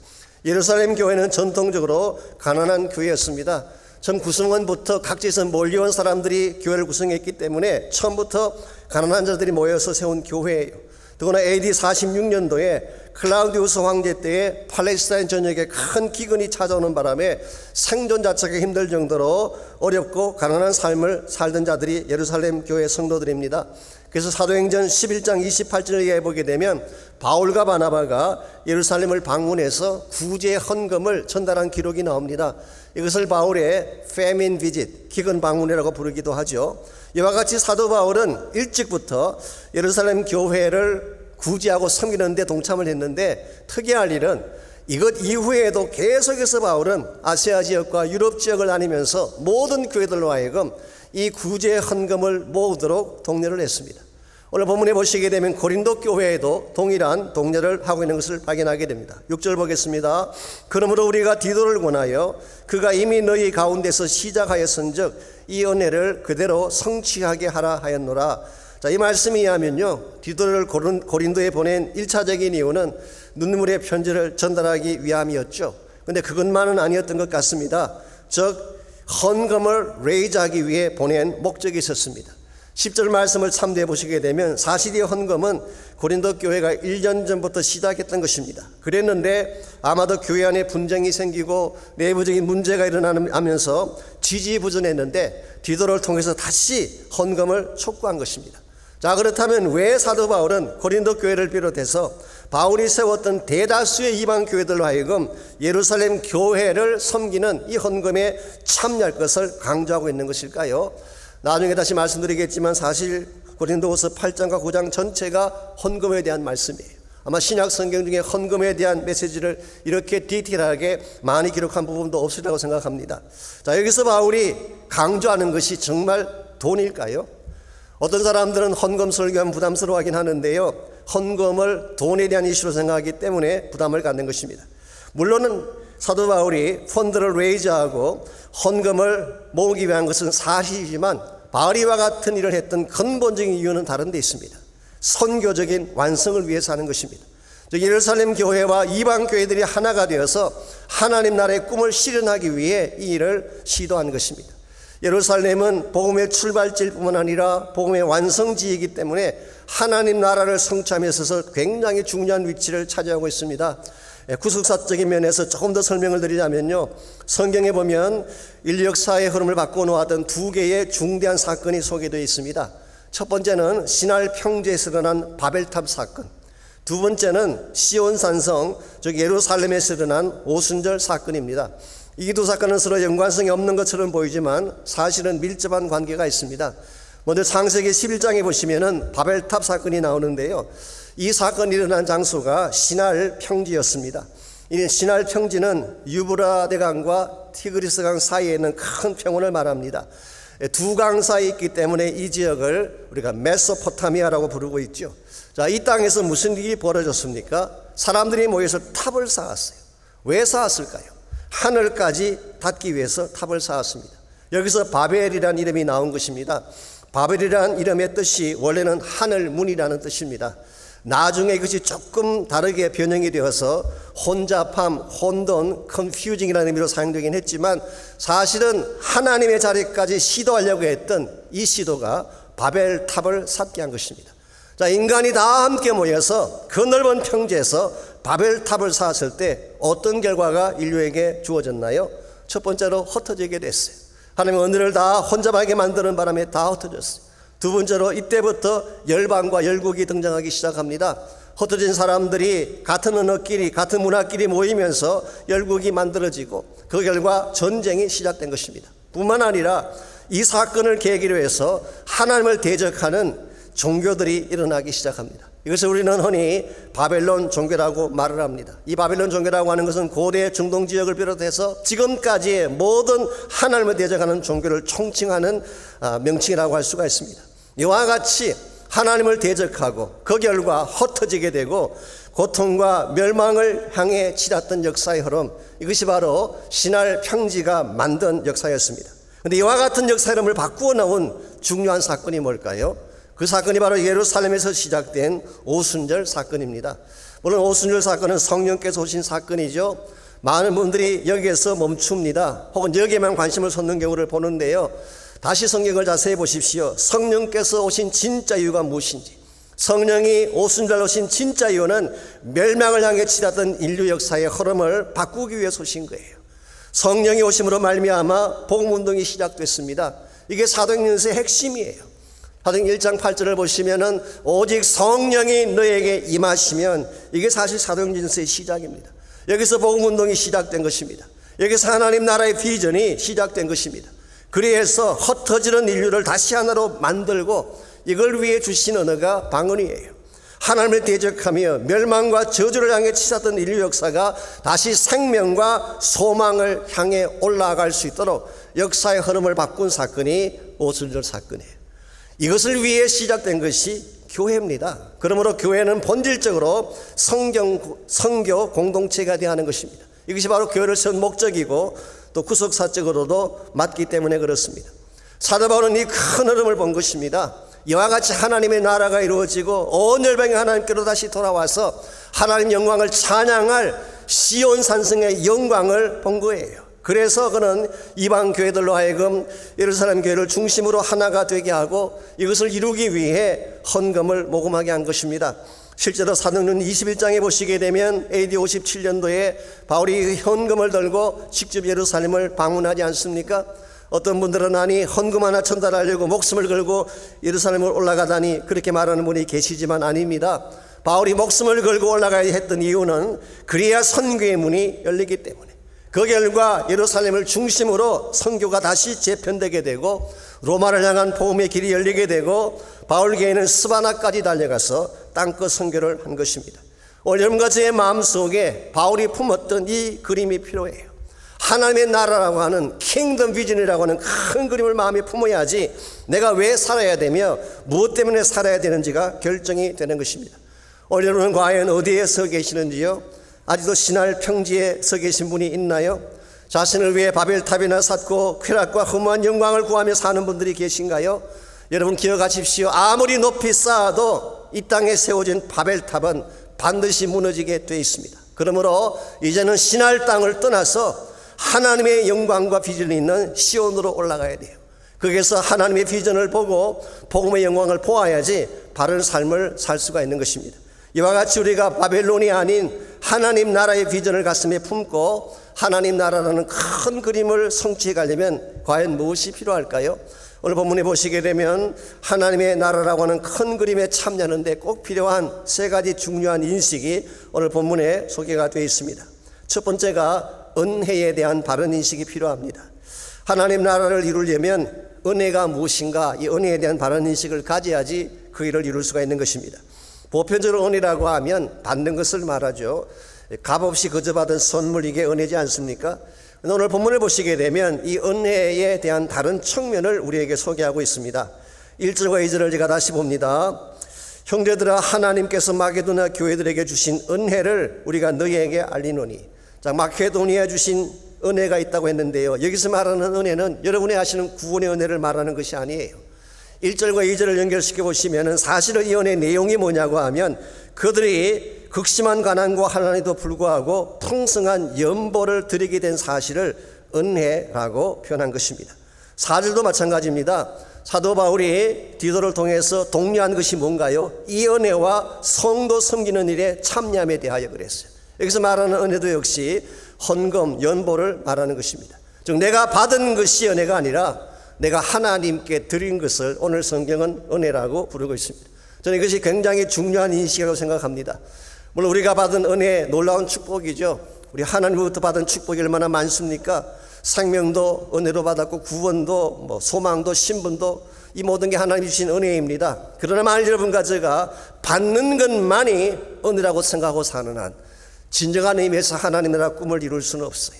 예루살렘 교회는 전통적으로 가난한 교회였습니다. 전 구성원부터 각지에서 몰려온 사람들이 교회를 구성했기 때문에 처음부터 가난한 자들이 모여서 세운 교회예요. 더구나 AD 46년도에 클라우디우스 황제 때에 팔레스타인 전역에 큰 기근이 찾아오는 바람에 생존 자체가 힘들 정도로 어렵고 가난한 삶을 살던 자들이 예루살렘 교회 성도들입니다. 그래서 사도행전 11장 28절에 보게 되면 바울과 바나바가 예루살렘을 방문해서 구제 헌금을 전달한 기록이 나옵니다. 이것을 바울의 famine visit, 기근 방문이라고 부르기도 하죠. 이와 같이 사도 바울은 일찍부터 예루살렘 교회를 구제하고 섬기는 데 동참을 했는데 특이할 일은 이것 이후에도 계속해서 바울은 아시아 지역과 유럽 지역을 다니면서 모든 교회들로 하여금 이 구제 헌금을 모으도록 독려를 했습니다. 오늘 본문에 보시게 되면 고린도 교회에도 동일한 독려를 하고 있는 것을 발견하게 됩니다. 6절 보겠습니다. 그러므로 우리가 디도를 권하여 그가 이미 너희 가운데서 시작하였은즉 이 은혜를 그대로 성취하게 하라 하였노라. 자, 이 말씀에 의하면요, 디도를 고린도에 보낸 1차적인 이유는 눈물의 편지를 전달하기 위함이었죠. 그런데 그것만은 아니었던 것 같습니다. 즉 헌금을 레이즈하기 위해 보낸 목적이 있었습니다. 10절 말씀을 참조해 보시게 되면 사실 이 헌금은 고린도 교회가 1년 전부터 시작했던 것입니다. 그랬는데 아마도 교회 안에 분쟁이 생기고 내부적인 문제가 일어나면서 지지부진했는데 디도를 통해서 다시 헌금을 촉구한 것입니다. 자, 그렇다면 왜 사도 바울은 고린도 교회를 비롯해서 바울이 세웠던 대다수의 이방 교회들로 하여금 예루살렘 교회를 섬기는 이 헌금에 참여할 것을 강조하고 있는 것일까요? 나중에 다시 말씀드리겠지만 사실 고린도후서 8장과 9장 전체가 헌금에 대한 말씀이에요. 아마 신약 성경 중에 헌금에 대한 메시지를 이렇게 디테일하게 많이 기록한 부분도 없으리라고 생각합니다. 자, 여기서 바울이 강조하는 것이 정말 돈일까요? 어떤 사람들은 헌금 설교하면 부담스러워하긴 하는데요, 헌금을 돈에 대한 이슈로 생각하기 때문에 부담을 갖는 것입니다. 물론은 사도 바울이 펀드를 레이즈하고 헌금을 모으기 위한 것은 사실이지만 바울이와 같은 일을 했던 근본적인 이유는 다른 데 있습니다. 선교적인 완성을 위해서 하는 것입니다. 예루살렘 교회와 이방 교회들이 하나가 되어서 하나님 나라의 꿈을 실현하기 위해 이 일을 시도한 것입니다. 예루살렘은 복음의 출발지일 뿐만 아니라 복음의 완성지이기 때문에 하나님 나라를 성취함에 있어서 굉장히 중요한 위치를 차지하고 있습니다. 구속사적인 면에서 조금 더 설명을 드리자면요, 성경에 보면 인류 역사의 흐름을 바꿔놓았던 두 개의 중대한 사건이 소개되어 있습니다. 첫 번째는 신할 평지에서 일어난 바벨탑 사건, 두 번째는 시온 산성 즉 예루살렘에서 일어난 오순절 사건입니다. 이 두 사건은 서로 연관성이 없는 것처럼 보이지만 사실은 밀접한 관계가 있습니다. 먼저 창세기 11장에 보시면은 바벨탑 사건이 나오는데요, 이 사건이 일어난 장소가 신할 평지였습니다. 이 신할 평지는 유브라데강과 티그리스강 사이에 있는 큰 평원을 말합니다. 두 강 사이에 있기 때문에 이 지역을 우리가 메소포타미아라고 부르고 있죠. 자, 이 땅에서 무슨 일이 벌어졌습니까? 사람들이 모여서 탑을 쌓았어요. 왜 쌓았을까요? 하늘까지 닿기 위해서 탑을 쌓았습니다. 여기서 바벨이라는 이름이 나온 것입니다. 바벨이라는 이름의 뜻이 원래는 하늘문이라는 뜻입니다. 나중에 이것이 조금 다르게 변형이 되어서 혼잡함, 혼돈, 컨퓨징이라는 의미로 사용되긴 했지만 사실은 하나님의 자리까지 시도하려고 했던 이 시도가 바벨탑을 쌓게 한 것입니다. 자, 인간이 다 함께 모여서 그 넓은 평지에서 바벨탑을 쌓았을 때 어떤 결과가 인류에게 주어졌나요? 첫 번째로 흩어지게 됐어요. 하나님의 은혜를 다 혼잡하게 만드는 바람에 다 흩어졌어요. 두 번째로 이때부터 열방과 열국이 등장하기 시작합니다. 흩어진 사람들이 같은 언어끼리 같은 문화끼리 모이면서 열국이 만들어지고 그 결과 전쟁이 시작된 것입니다. 뿐만 아니라 이 사건을 계기로 해서 하나님을 대적하는 종교들이 일어나기 시작합니다. 이것을 우리는 흔히 바벨론 종교라고 말을 합니다. 이 바벨론 종교라고 하는 것은 고대 중동 지역을 비롯해서 지금까지의 모든 하나님을 대적하는 종교를 총칭하는 명칭이라고 할 수가 있습니다. 이와 같이 하나님을 대적하고 그 결과 흩어지게 되고 고통과 멸망을 향해 치닫던 역사의 흐름, 이것이 바로 신할 평지가 만든 역사였습니다. 그런데 이와 같은 역사 흐름을 바꾸어 놓은 중요한 사건이 뭘까요? 그 사건이 바로 예루살렘에서 시작된 오순절 사건입니다. 물론 오순절 사건은 성령께서 오신 사건이죠. 많은 분들이 여기에서 멈춥니다. 혹은 여기에만 관심을 쏟는 경우를 보는데요. 다시 성경을 자세히 보십시오. 성령께서 오신 진짜 이유가 무엇인지, 성령이 오순절 오신 진짜 이유는 멸망을 향해 치닫던 인류 역사의 흐름을 바꾸기 위해서 오신 거예요. 성령이 오심으로 말미암아 복음운동이 시작됐습니다. 이게 사도행전의 핵심이에요. 사도행전 1장 8절을 보시면은 오직 성령이 너에게 임하시면, 이게 사실 사도행전의 시작입니다. 여기서 복음운동이 시작된 것입니다. 여기서 하나님 나라의 비전이 시작된 것입니다. 그래서 흩어지는 인류를 다시 하나로 만들고 이걸 위해 주신 언어가 방언이에요. 하나님을 대적하며 멸망과 저주를 향해 치닫던 인류 역사가 다시 생명과 소망을 향해 올라갈 수 있도록 역사의 흐름을 바꾼 사건이 오순절 사건이에요. 이것을 위해 시작된 것이 교회입니다. 그러므로 교회는 본질적으로 성교 공동체가 되어야 하는 것입니다. 이것이 바로 교회를 세운 목적이고 또 구속사적으로도 맞기 때문에 그렇습니다. 사도 바울은 이 큰 흐름을 본 것입니다. 이와 같이 하나님의 나라가 이루어지고 온 열방이 하나님께로 다시 돌아와서 하나님 영광을 찬양할 시온 산성의 영광을 본 거예요. 그래서 그는 이방 교회들로 하여금 예루살렘 교회를 중심으로 하나가 되게 하고 이것을 이루기 위해 헌금을 모금하게 한 것입니다. 실제로 사도행전 21장에 보시게 되면 AD 57년도에 바울이 헌금을 들고 직접 예루살렘을 방문하지 않습니까? 어떤 분들은 아니 헌금 하나 전달하려고 목숨을 걸고 예루살렘을 올라가다니 그렇게 말하는 분이 계시지만 아닙니다. 바울이 목숨을 걸고 올라가야 했던 이유는 그래야 선교의 문이 열리기 때문에, 그 결과 예루살렘을 중심으로 선교가 다시 재편되게 되고 로마를 향한 복음의 길이 열리게 되고 바울교회는 스바나까지 달려가서 땅끝 선교를 한 것입니다. 오늘 여러분과 저의 마음속에 바울이 품었던 이 그림이 필요해요. 하나님의 나라라고 하는 킹덤 비전이라고 하는 큰 그림을 마음에 품어야지 내가 왜 살아야 되며 무엇 때문에 살아야 되는지가 결정이 되는 것입니다. 오늘 여러분은 과연 어디에 서 계시는지요? 아직도 신할 평지에 서 계신 분이 있나요? 자신을 위해 바벨탑이나 쌓고 쾌락과 허무한 영광을 구하며 사는 분들이 계신가요? 여러분 기억하십시오. 아무리 높이 쌓아도 이 땅에 세워진 바벨탑은 반드시 무너지게 되어 있습니다. 그러므로 이제는 신할 땅을 떠나서 하나님의 영광과 비전이 있는 시온으로 올라가야 돼요. 거기에서 하나님의 비전을 보고 복음의 영광을 보아야지 바른 삶을 살 수가 있는 것입니다. 이와 같이 우리가 바벨론이 아닌 하나님 나라의 비전을 가슴에 품고 하나님 나라라는 큰 그림을 성취해 가려면 과연 무엇이 필요할까요? 오늘 본문에 보시게 되면 하나님의 나라라고 하는 큰 그림에 참여하는데 꼭 필요한 세 가지 중요한 인식이 오늘 본문에 소개가 되어 있습니다. 첫 번째가 은혜에 대한 바른 인식이 필요합니다. 하나님 나라를 이루려면 은혜가 무엇인가, 이 은혜에 대한 바른 인식을 가져야지 그 일을 이룰 수가 있는 것입니다. 보편적으로 은혜라고 하면 받는 것을 말하죠. 값없이 거저 받은 선물, 이게 은혜지 않습니까? 오늘 본문을 보시게 되면 이 은혜에 대한 다른 측면을 우리에게 소개하고 있습니다. 1절과 2절을 제가 다시 봅니다. 형제들아, 하나님께서 마게도냐 교회들에게 주신 은혜를 우리가 너희에게 알리노니. 자, 마케도니아에 주신 은혜가 있다고 했는데요, 여기서 말하는 은혜는 여러분이 아시는 구원의 은혜를 말하는 것이 아니에요. 1절과 2절을 연결시켜 보시면 사실은 이 은혜의 내용이 뭐냐고 하면 그들이 극심한 가난과 환난에도 불구하고 풍성한 연보를 드리게 된 사실을 은혜라고 표현한 것입니다. 4절도 마찬가지입니다. 사도 바울이 디도를 통해서 독려한 것이 뭔가요? 이 은혜와 성도 섬기는 일에 참여함에 대하여 그랬어요. 여기서 말하는 은혜도 역시 헌금, 연보를 말하는 것입니다. 즉 내가 받은 것이 은혜가 아니라 내가 하나님께 드린 것을 오늘 성경은 은혜라고 부르고 있습니다. 저는 이것이 굉장히 중요한 인식이라고 생각합니다. 물론 우리가 받은 은혜 놀라운 축복이죠. 우리 하나님으로부터 받은 축복이 얼마나 많습니까? 생명도 은혜로 받았고 구원도 소망도 신분도 이 모든 게 하나님이 주신 은혜입니다. 그러나 만일 여러분과 제가 받는 것만이 은혜라고 생각하고 사는 한 진정한 의미에서 하나님 나라 꿈을 이룰 수는 없어요.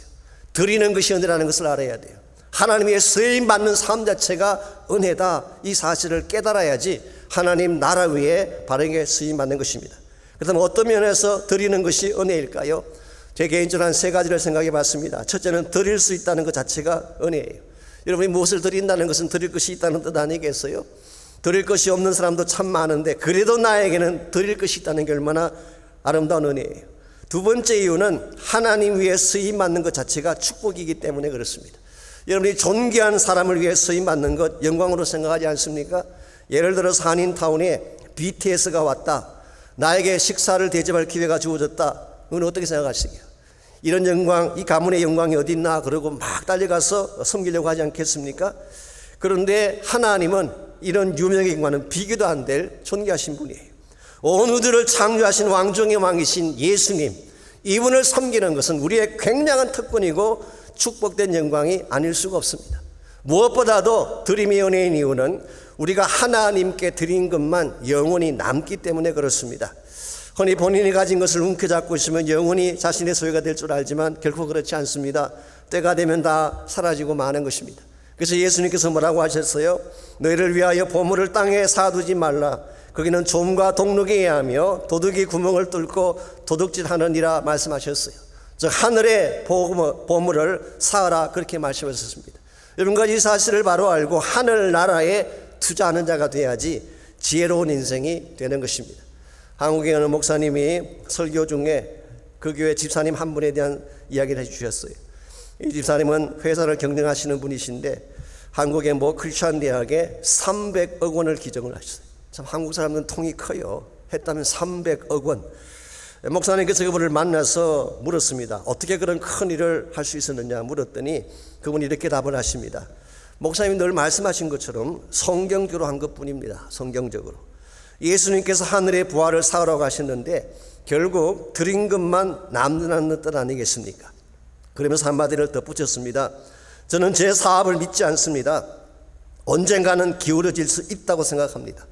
드리는 것이 은혜라는 것을 알아야 돼요. 하나님의 쓰임받는 삶 자체가 은혜다, 이 사실을 깨달아야지 하나님 나라 위에 바르게 쓰임받는 것입니다. 그렇다면 어떤 면에서 드리는 것이 은혜일까요? 제 개인적으로 한 세 가지를 생각해 봤습니다. 첫째는 드릴 수 있다는 것 자체가 은혜예요. 여러분이 무엇을 드린다는 것은 드릴 것이 있다는 뜻 아니겠어요? 드릴 것이 없는 사람도 참 많은데 그래도 나에게는 드릴 것이 있다는 게 얼마나 아름다운 은혜예요. 두 번째 이유는 하나님 위에 쓰임받는 것 자체가 축복이기 때문에 그렇습니다. 여러분이 존귀한 사람을 위해 쓰임받는 것 영광으로 생각하지 않습니까? 예를 들어서 한인타운에 BTS가 왔다, 나에게 식사를 대접할 기회가 주어졌다, 그건 어떻게 생각하시게요? 이런 영광, 이 가문의 영광이 어디 있나 그러고 막 달려가서 섬기려고 하지 않겠습니까? 그런데 하나님은 이런 유명의 영광은 비교도 안 될 존귀하신 분이에요. 온 우주를 창조하신 왕중의 왕이신 예수님, 이분을 섬기는 것은 우리의 굉장한 특권이고 축복된 영광이 아닐 수가 없습니다. 무엇보다도 드림의 은혜인 이유는 우리가 하나님께 드린 것만 영원히 남기 때문에 그렇습니다. 흔히 본인이 가진 것을 움켜잡고 있으면 영원히 자신의 소유가 될 줄 알지만 결코 그렇지 않습니다. 때가 되면 다 사라지고 마는 것입니다. 그래서 예수님께서 뭐라고 하셨어요? 너희를 위하여 보물을 땅에 쌓아두지 말라. 거기는 좀과 동록이 해하며 도둑이 구멍을 뚫고 도둑질하느니라 말씀하셨어요. 즉 하늘의 보물을 쌓아라, 그렇게 말씀하셨습니다. 여러분과 이 사실을 바로 알고 하늘나라에 투자하는 자가 돼야지 지혜로운 인생이 되는 것입니다. 한국에 어느 목사님이 설교 중에 그 교회 집사님 한 분에 대한 이야기를 해주셨어요. 이 집사님은 회사를 경영하시는 분이신데 한국의 크리스천 대학에 300억 원을 기증을 하셨어요. 참 한국 사람들은 통이 커요. 했다면 300억 원. 목사님께서 그분을 만나서 물었습니다. 어떻게 그런 큰 일을 할 수 있었느냐 물었더니 그분이 이렇게 답을 하십니다. 목사님이 늘 말씀하신 것처럼 성경적으로 한 것뿐입니다. 성경적으로. 예수님께서 하늘의 부활을 쌓으라고 하셨는데 결국 드린 것만 남는다는 뜻 아니겠습니까? 그러면서 한마디를 덧붙였습니다. 저는 제 사업을 믿지 않습니다. 언젠가는 기울어질 수 있다고 생각합니다.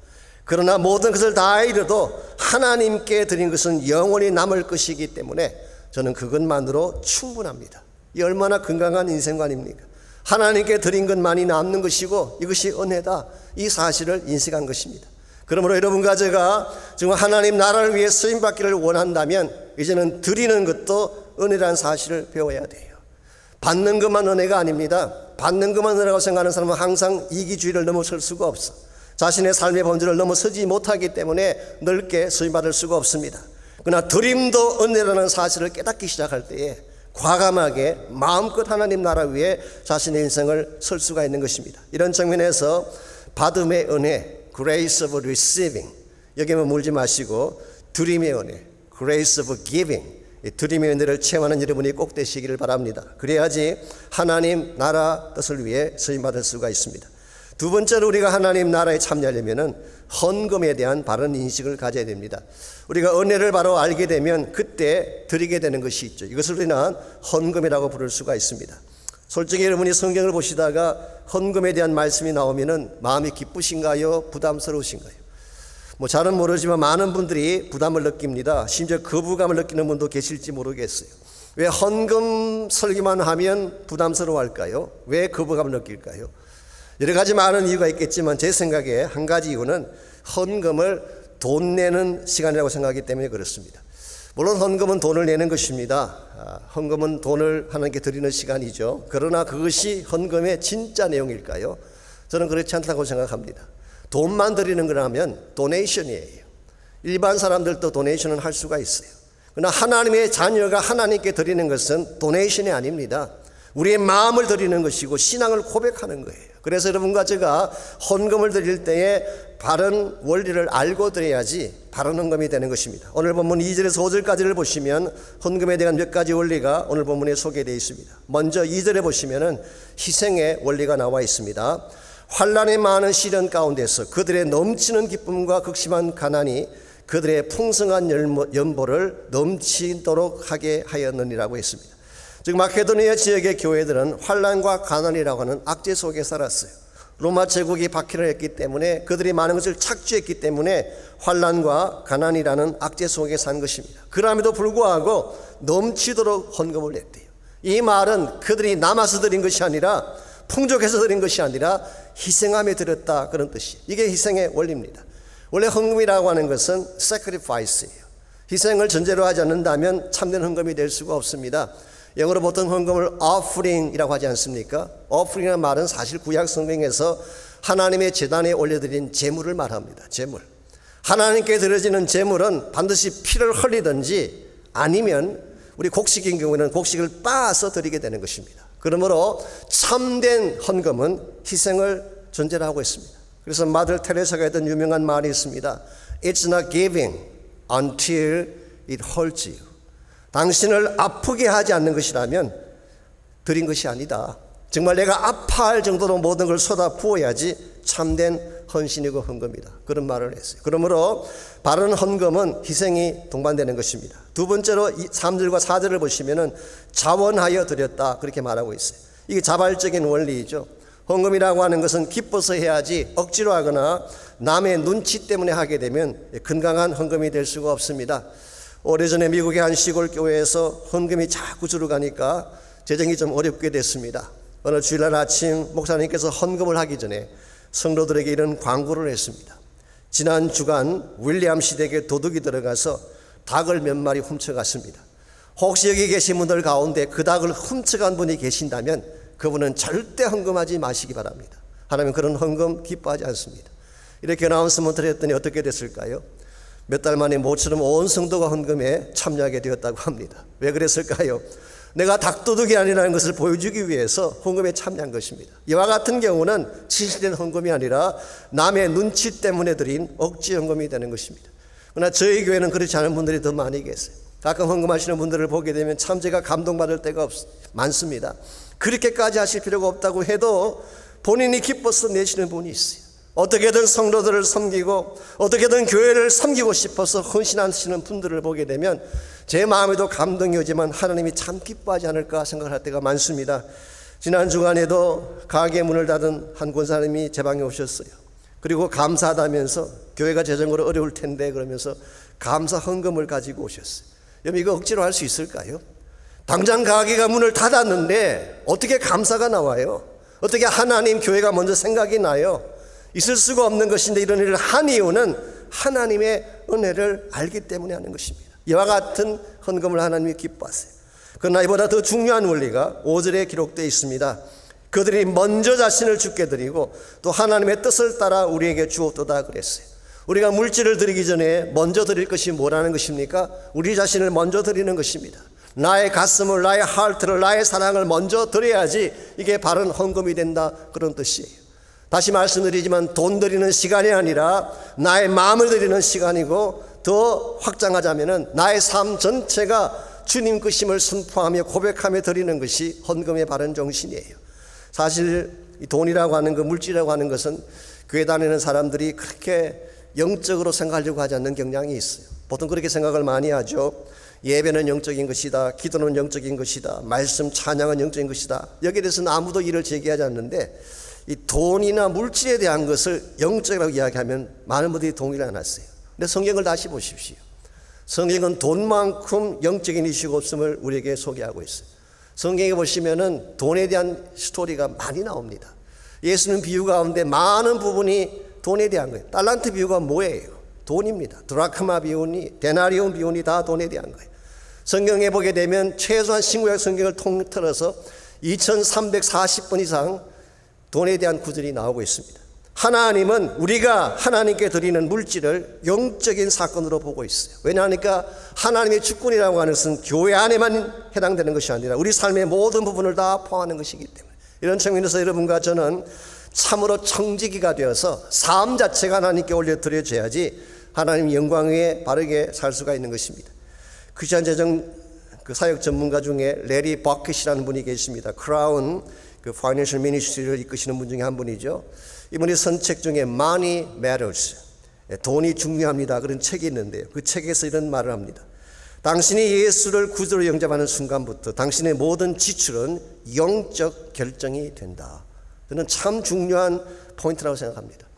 그러나 모든 것을 다 잃어도 하나님께 드린 것은 영원히 남을 것이기 때문에 저는 그것만으로 충분합니다. 이 얼마나 건강한 인생관입니까? 하나님께 드린 것만이 남는 것이고 이것이 은혜다, 이 사실을 인식한 것입니다. 그러므로 여러분과 제가 지금 하나님 나라를 위해 쓰임받기를 원한다면 이제는 드리는 것도 은혜라는 사실을 배워야 돼요. 받는 것만 은혜가 아닙니다. 받는 것만 은혜라고 생각하는 사람은 항상 이기주의를 넘어설 수가 없어. 자신의 삶의 본질을 넘어서지 못하기 때문에 넓게 쓰임받을 수가 없습니다. 그러나 드림도 은혜라는 사실을 깨닫기 시작할 때에 과감하게 마음껏 하나님 나라 위에 자신의 인생을 설 수가 있는 것입니다. 이런 측면에서 받음의 은혜, Grace of Receiving, 여기만 물지 마시고 드림의 은혜, Grace of Giving, 드림의 은혜를 체험하는 여러분이 꼭 되시기를 바랍니다. 그래야지 하나님 나라 뜻을 위해 쓰임받을 수가 있습니다. 두 번째로 우리가 하나님 나라에 참여하려면 헌금에 대한 바른 인식을 가져야 됩니다. 우리가 은혜를 바로 알게 되면 그때 드리게 되는 것이 있죠. 이것을 우리는 헌금이라고 부를 수가 있습니다. 솔직히 여러분이 성경을 보시다가 헌금에 대한 말씀이 나오면 마음이 기쁘신가요? 부담스러우신가요? 잘은 모르지만 많은 분들이 부담을 느낍니다. 심지어 거부감을 느끼는 분도 계실지 모르겠어요. 왜 헌금 설교만 하면 부담스러워할까요? 왜 거부감을 느낄까요? 여러 가지 많은 이유가 있겠지만 제 생각에 한 가지 이유는 헌금을 돈 내는 시간이라고 생각하기 때문에 그렇습니다. 물론 헌금은 돈을 내는 것입니다. 헌금은 돈을 하나님께 드리는 시간이죠. 그러나 그것이 헌금의 진짜 내용일까요? 저는 그렇지 않다고 생각합니다. 돈만 드리는 거라면 도네이션이에요. 일반 사람들도 도네이션을 할 수가 있어요. 그러나 하나님의 자녀가 하나님께 드리는 것은 도네이션이 아닙니다. 우리의 마음을 드리는 것이고 신앙을 고백하는 거예요. 그래서 여러분과 제가 헌금을 드릴 때에 바른 원리를 알고 드려야지 바른 헌금이 되는 것입니다. 오늘 본문 2절에서 5절까지를 보시면 헌금에 대한 몇 가지 원리가 오늘 본문에 소개되어 있습니다. 먼저 2절에 보시면은 희생의 원리가 나와 있습니다. 환난의 많은 시련 가운데서 그들의 넘치는 기쁨과 극심한 가난이 그들의 풍성한 연보를 넘치도록 하게 하였느니라고 했습니다. 즉 마케도니아 지역의 교회들은 환난과 가난이라고 하는 악재 속에 살았어요. 로마 제국이 박해를 했기 때문에 그들이 많은 것을 착취했기 때문에 환난과 가난이라는 악재 속에 산 것입니다. 그럼에도 불구하고 넘치도록 헌금을 냈대요. 이 말은 그들이 남아서 드린 것이 아니라 풍족해서 드린 것이 아니라 희생하며 드렸다, 그런 뜻이에요. 이게 희생의 원리입니다. 원래 헌금이라고 하는 것은 sacrifice예요. 희생을 전제로 하지 않는다면 참된 헌금이 될 수가 없습니다. 영어로 보통 헌금을 offering이라고 하지 않습니까? offering이라는 말은 사실 구약 성경에서 하나님의 제단에 올려드린 제물을 말합니다. 제물. 하나님께 드려지는 제물은 반드시 피를 흘리든지 아니면 우리 곡식인 경우에는 곡식을 빻아서 드리게 되는 것입니다. 그러므로 참된 헌금은 희생을 전제로 하고 있습니다. 그래서 마들 테레사가 했던 유명한 말이 있습니다. It's not giving until it hurts you. 당신을 아프게 하지 않는 것이라면 드린 것이 아니다. 정말 내가 아파할 정도로 모든 걸 쏟아 부어야지 참된 헌신이고 헌금이다. 그런 말을 했어요. 그러므로 바른 헌금은 희생이 동반되는 것입니다. 두 번째로 3절과 4절을 보시면은 자원하여 드렸다, 그렇게 말하고 있어요. 이게 자발적인 원리이죠. 헌금이라고 하는 것은 기뻐서 해야지 억지로 하거나 남의 눈치 때문에 하게 되면 건강한 헌금이 될 수가 없습니다. 오래전에 미국의 한 시골 교회에서 헌금이 자꾸 줄어가니까 재정이 좀 어렵게 됐습니다. 어느 주일날 아침 목사님께서 헌금을 하기 전에 성도들에게 이런 광고를 했습니다. 지난 주간 윌리엄 시댁에 도둑이 들어가서 닭을 몇 마리 훔쳐갔습니다. 혹시 여기 계신 분들 가운데 그 닭을 훔쳐간 분이 계신다면 그분은 절대 헌금하지 마시기 바랍니다. 하나님 그런 헌금 기뻐하지 않습니다. 이렇게 어나운스먼트를 했더니 어떻게 됐을까요? 몇 달 만에 모처럼 온 성도가 헌금에 참여하게 되었다고 합니다. 왜 그랬을까요? 내가 닭도둑이 아니라는 것을 보여주기 위해서 헌금에 참여한 것입니다. 이와 같은 경우는 진실된 헌금이 아니라 남의 눈치 때문에 드린 억지 헌금이 되는 것입니다. 그러나 저희 교회는 그렇지 않은 분들이 더 많이 계세요. 가끔 헌금하시는 분들을 보게 되면 참 제가 감동받을 때가 많습니다. 그렇게까지 하실 필요가 없다고 해도 본인이 기뻐서 내시는 분이 있어요. 어떻게든 성도들을 섬기고 어떻게든 교회를 섬기고 싶어서 헌신하시는 분들을 보게 되면 제 마음에도 감동이 오지만 하나님이 참 기뻐하지 않을까 생각할 때가 많습니다. 지난 주간에도 가게 문을 닫은 한 권사님이 제 방에 오셨어요. 그리고 감사하다면서 교회가 재정으로 어려울 텐데 그러면서 감사 헌금을 가지고 오셨어요. 여러분 이거 억지로 할 수 있을까요? 당장 가게가 문을 닫았는데 어떻게 감사가 나와요? 어떻게 하나님 교회가 먼저 생각이 나요? 있을 수가 없는 것인데 이런 일을 한 이유는 하나님의 은혜를 알기 때문에 하는 것입니다. 이와 같은 헌금을 하나님이 기뻐하세요. 그러나 이보다 더 중요한 원리가 5절에 기록되어 있습니다. 그들이 먼저 자신을 주께 드리고 또 하나님의 뜻을 따라 우리에게 주었도다 그랬어요. 우리가 물질을 드리기 전에 먼저 드릴 것이 뭐라는 것입니까? 우리 자신을 먼저 드리는 것입니다. 나의 가슴을, 나의 하트를, 나의 사랑을 먼저 드려야지 이게 바른 헌금이 된다, 그런 뜻이에요. 다시 말씀드리지만 돈 드리는 시간이 아니라 나의 마음을 드리는 시간이고, 더 확장하자면은 나의 삶 전체가 주님 것임을 선포하며 고백하며 드리는 것이 헌금의 바른 정신이에요. 사실 이 돈이라고 하는 것, 물질이라고 하는 것은 교회 다니는 사람들이 그렇게 영적으로 생각하려고 하지 않는 경향이 있어요. 보통 그렇게 생각을 많이 하죠. 예배는 영적인 것이다, 기도는 영적인 것이다, 말씀 찬양은 영적인 것이다. 여기에 대해서는 아무도 이를 제기하지 않는데 이 돈이나 물질에 대한 것을 영적이라고 이야기하면 많은 분들이 동의를 안 하세요. 근데 성경을 다시 보십시오. 성경은 돈만큼 영적인 이슈가 없음을 우리에게 소개하고 있어요. 성경에 보시면은 돈에 대한 스토리가 많이 나옵니다. 예수는 비유 가운데 많은 부분이 돈에 대한 거예요. 달란트 비유가 뭐예요? 돈입니다. 드라크마 비용이, 데나리온 비용이 다 돈에 대한 거예요. 성경에 보게 되면 최소한 신구약 성경을 통틀어서 2340번 이상 돈에 대한 구절이 나오고 있습니다. 하나님은 우리가 하나님께 드리는 물질을 영적인 사건으로 보고 있어요. 왜냐하니까 하나님의 주권이라고 하는 것은 교회 안에만 해당되는 것이 아니라 우리 삶의 모든 부분을 다 포함하는 것이기 때문에, 이런 측면에서 여러분과 저는 참으로 청지기가 되어서 삶 자체가 하나님께 올려드려져야지 하나님 영광 위에 바르게 살 수가 있는 것입니다. 크리스천 재정 그 사역 전문가 중에 레리 버킷이라는 분이 계십니다. 크라운 그 파이낸셜 미니스트리를 이끄시는 분 중에 한 분이죠. 이분이 선책 중에 Money Matters, 돈이 중요합니다, 그런 책이 있는데요. 그 책에서 이런 말을 합니다. 당신이 예수를 구주로 영접하는 순간부터 당신의 모든 지출은 영적 결정이 된다. 저는 참 중요한 포인트라고 생각합니다.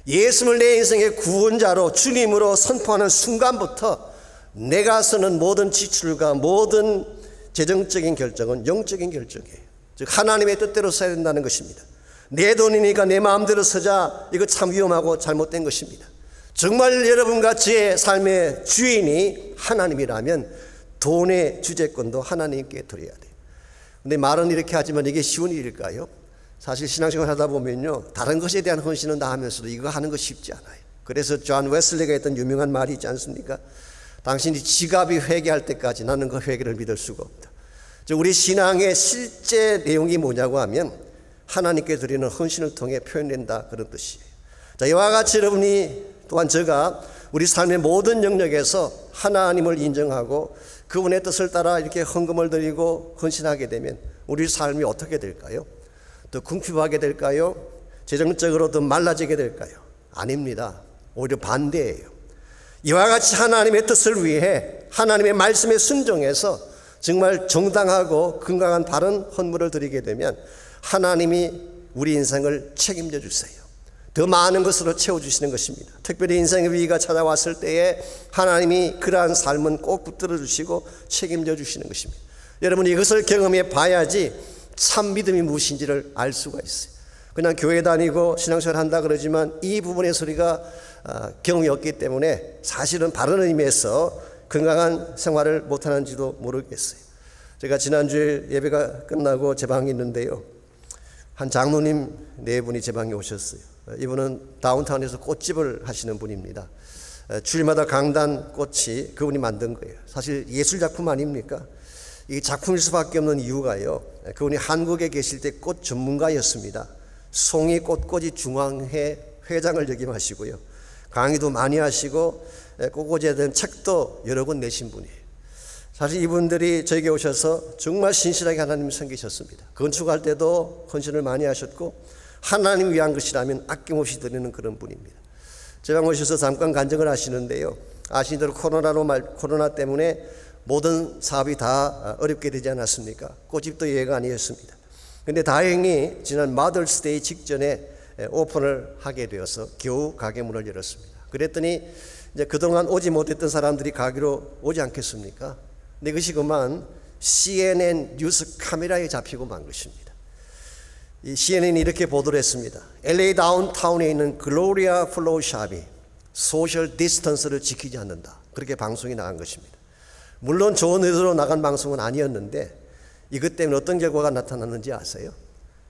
예수를 내 인생의 구원자로 주님으로 선포하는 순간부터 내가 쓰는 모든 지출과 모든 재정적인 결정은 영적인 결정이에요. 즉 하나님의 뜻대로 써야 된다는 것입니다. 내 돈이니까 내 마음대로 쓰자, 이거 참 위험하고 잘못된 것입니다. 정말 여러분같이 삶의 주인이 하나님이라면 돈의 주재권도 하나님께 드려야 돼요. 근데 말은 이렇게 하지만 이게 쉬운 일일까요? 사실 신앙생활 하다 보면요, 다른 것에 대한 헌신은 다 하면서도 이거 하는 거 쉽지 않아요. 그래서 존 웨슬리가 했던 유명한 말이 있지 않습니까? 당신이 지갑이 회개할 때까지 나는 그 회개를 믿을 수가 없다. 즉 우리 신앙의 실제 내용이 뭐냐고 하면 하나님께 드리는 헌신을 통해 표현된다, 그런 뜻이에요. 자, 이와 같이 여러분이 또한 제가 우리 삶의 모든 영역에서 하나님을 인정하고 그분의 뜻을 따라 이렇게 헌금을 드리고 헌신하게 되면 우리 삶이 어떻게 될까요? 더 궁핍하게 될까요? 재정적으로 더 말라지게 될까요? 아닙니다. 오히려 반대예요. 이와 같이 하나님의 뜻을 위해 하나님의 말씀에 순종해서 정말 정당하고 건강한 바른 헌물을 드리게 되면 하나님이 우리 인생을 책임져 주세요. 더 많은 것으로 채워주시는 것입니다. 특별히 인생의 위기가 찾아왔을 때에 하나님이 그러한 삶은 꼭 붙들어 주시고 책임져 주시는 것입니다. 여러분 이것을 경험해 봐야지 참 믿음이 무엇인지를 알 수가 있어요. 그냥 교회 다니고 신앙생활 한다 그러지만 이 부분의 소리가 경험이 없기 때문에 사실은 바른 의미에서 건강한 생활을 못하는지도 모르겠어요. 제가 지난주에 예배가 끝나고 제 방에 있는데요, 한 장로님 네 분이 제 방에 오셨어요. 이분은 다운타운에서 꽃집을 하시는 분입니다. 주일마다 강단 꽃이 그분이 만든 거예요. 사실 예술작품 아닙니까? 이 작품일 수밖에 없는 이유가요, 그분이 한국에 계실 때 꽃 전문가였습니다. 송이 꽃꽂이 중앙회 회장을 역임하시고요, 강의도 많이 하시고 꽃꽂이에 대한 책도 여러 권 내신 분이에요. 사실 이분들이 저에게 오셔서 정말 신실하게 하나님을 섬기셨습니다. 건축할 때도 헌신을 많이 하셨고 하나님 위한 것이라면 아낌없이 드리는 그런 분입니다. 제 방 오셔서 잠깐 간증을 하시는데요, 아시는 대로 코로나 때문에 모든 사업이 다 어렵게 되지 않았습니까? 꽃집도 예외가 아니었습니다. 그런데 다행히 지난 마더스데이 직전에 오픈을 하게 되어서 겨우 가게 문을 열었습니다. 그랬더니 이제 그동안 오지 못했던 사람들이 가게로 오지 않겠습니까? 근데 그것이 그만 CNN 뉴스 카메라에 잡히고 만 것입니다. 이 CNN이 이렇게 보도를 했습니다. LA 다운타운에 있는 글로리아 플로우샵이 소셜 디스턴스를 지키지 않는다, 그렇게 방송이 나간 것입니다. 물론 좋은 의도로 나간 방송은 아니었는데 이것 때문에 어떤 결과가 나타났는지 아세요?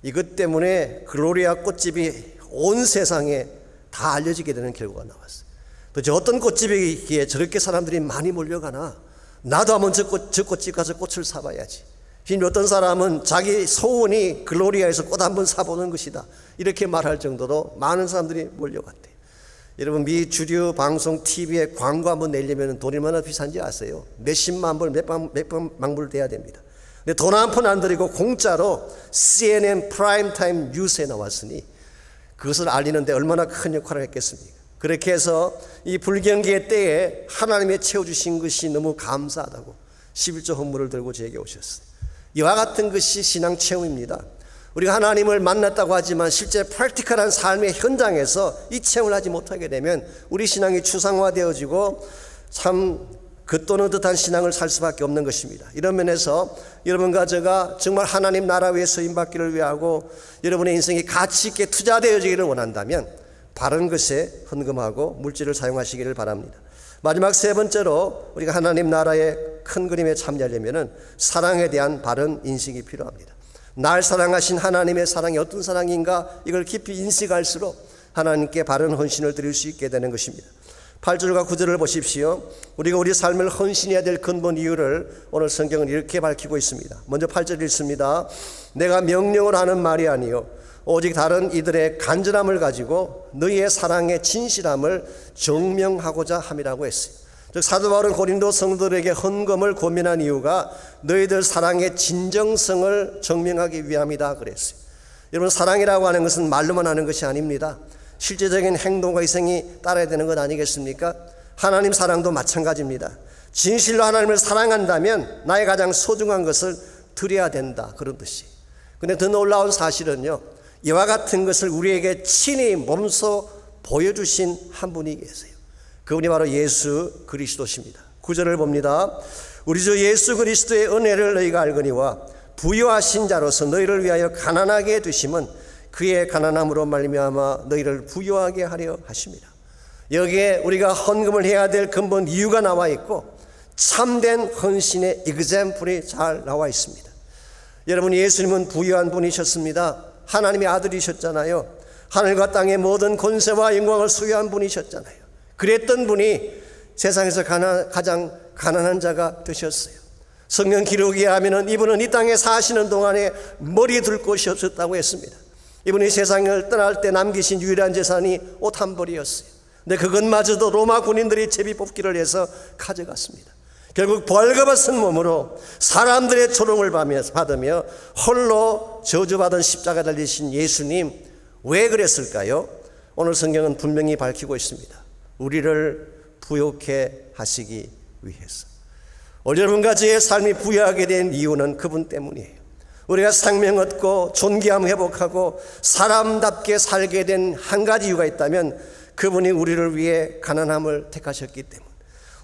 이것 때문에 글로리아 꽃집이 온 세상에 다 알려지게 되는 결과가 나왔어요. 도대체 어떤 꽃집이기에 저렇게 사람들이 많이 몰려가나? 나도 한번 저 꽃집 가서 꽃을 사봐야지. 어떤 사람은 자기 소원이 글로리아에서 꽃 한번 사보는 것이다, 이렇게 말할 정도로 많은 사람들이 몰려갔대요. 여러분 미 주류 방송 TV에 광고 한번 내려면 돈이 얼마나 비싼지 아세요? 몇십만 불, 몇백만 불 돼야 됩니다. 근데 돈 한 푼 안 들이고 공짜로 CNN 프라임타임 뉴스에 나왔으니 그것을 알리는데 얼마나 큰 역할을 했겠습니까? 그렇게 해서 이 불경기의 때에 하나님의 채워주신 것이 너무 감사하다고 11조 헌물을 들고 저에게 오셨어요. 이와 같은 것이 신앙 체험입니다. 우리가 하나님을 만났다고 하지만 실제 프랙티컬한 삶의 현장에서 이 체험을 하지 못하게 되면 우리 신앙이 추상화되어지고 참 겉도는 듯한 신앙을 살 수밖에 없는 것입니다. 이런 면에서 여러분과 제가 정말 하나님 나라 위에 쓰임받기를 위하고 여러분의 인생이 가치 있게 투자되어지기를 원한다면 바른 것에 헌금하고 물질을 사용하시기를 바랍니다. 마지막 세 번째로 우리가 하나님 나라의 큰 그림에 참여하려면 사랑에 대한 바른 인식이 필요합니다. 날 사랑하신 하나님의 사랑이 어떤 사랑인가 이걸 깊이 인식할수록 하나님께 바른 헌신을 드릴 수 있게 되는 것입니다. 8절과 9절을 보십시오. 우리가 우리 삶을 헌신해야 될 근본 이유를 오늘 성경은 이렇게 밝히고 있습니다. 먼저 8절 읽습니다. 내가 명령을 하는 말이 아니요 오직 다른 이들의 간절함을 가지고 너희의 사랑의 진실함을 증명하고자 함이라고 했어요. 즉 사도 바울은 고린도 성도들에게 헌금을 고민한 이유가 너희들 사랑의 진정성을 증명하기 위함이다 그랬어요. 여러분, 사랑이라고 하는 것은 말로만 하는 것이 아닙니다. 실제적인 행동과 희생이 따라야 되는 것 아니겠습니까? 하나님 사랑도 마찬가지입니다. 진실로 하나님을 사랑한다면 나의 가장 소중한 것을 드려야 된다, 그런 뜻이. 그런데 더 놀라운 사실은요, 이와 같은 것을 우리에게 친히 몸소 보여주신 한 분이 계세요. 그분이 바로 예수 그리스도십니다. 9절을 봅니다. 우리 주 예수 그리스도의 은혜를 너희가 알거니와 부유하신 자로서 너희를 위하여 가난하게 되심은 그의 가난함으로 말미암아 너희를 부유하게 하려 하십니다. 여기에 우리가 헌금을 해야 될 근본 이유가 나와 있고 참된 헌신의 example이 잘 나와 있습니다. 여러분, 예수님은 부유한 분이셨습니다. 하나님의 아들이셨잖아요. 하늘과 땅의 모든 권세와 영광을 소유한 분이셨잖아요. 그랬던 분이 세상에서 가장 가난한 자가 되셨어요. 성경 기록에 하면은 이분은 이 땅에 사시는 동안에 머리 둘 곳이 없었다고 했습니다. 이분이 세상을 떠날 때 남기신 유일한 재산이 옷 한 벌이었어요. 근데 그것마저도 로마 군인들이 제비 뽑기를 해서 가져갔습니다. 결국 벌거벗은 몸으로 사람들의 조롱을 받으며 홀로 저주받은 십자가 달리신 예수님, 왜 그랬을까요? 오늘 성경은 분명히 밝히고 있습니다. 우리를 부욕해 하시기 위해서. 여러분과 저의 삶이 부유하게 된 이유는 그분 때문이에요. 우리가 생명 얻고 존귀함 회복하고 사람답게 살게 된 한 가지 이유가 있다면 그분이 우리를 위해 가난함을 택하셨기 때문에,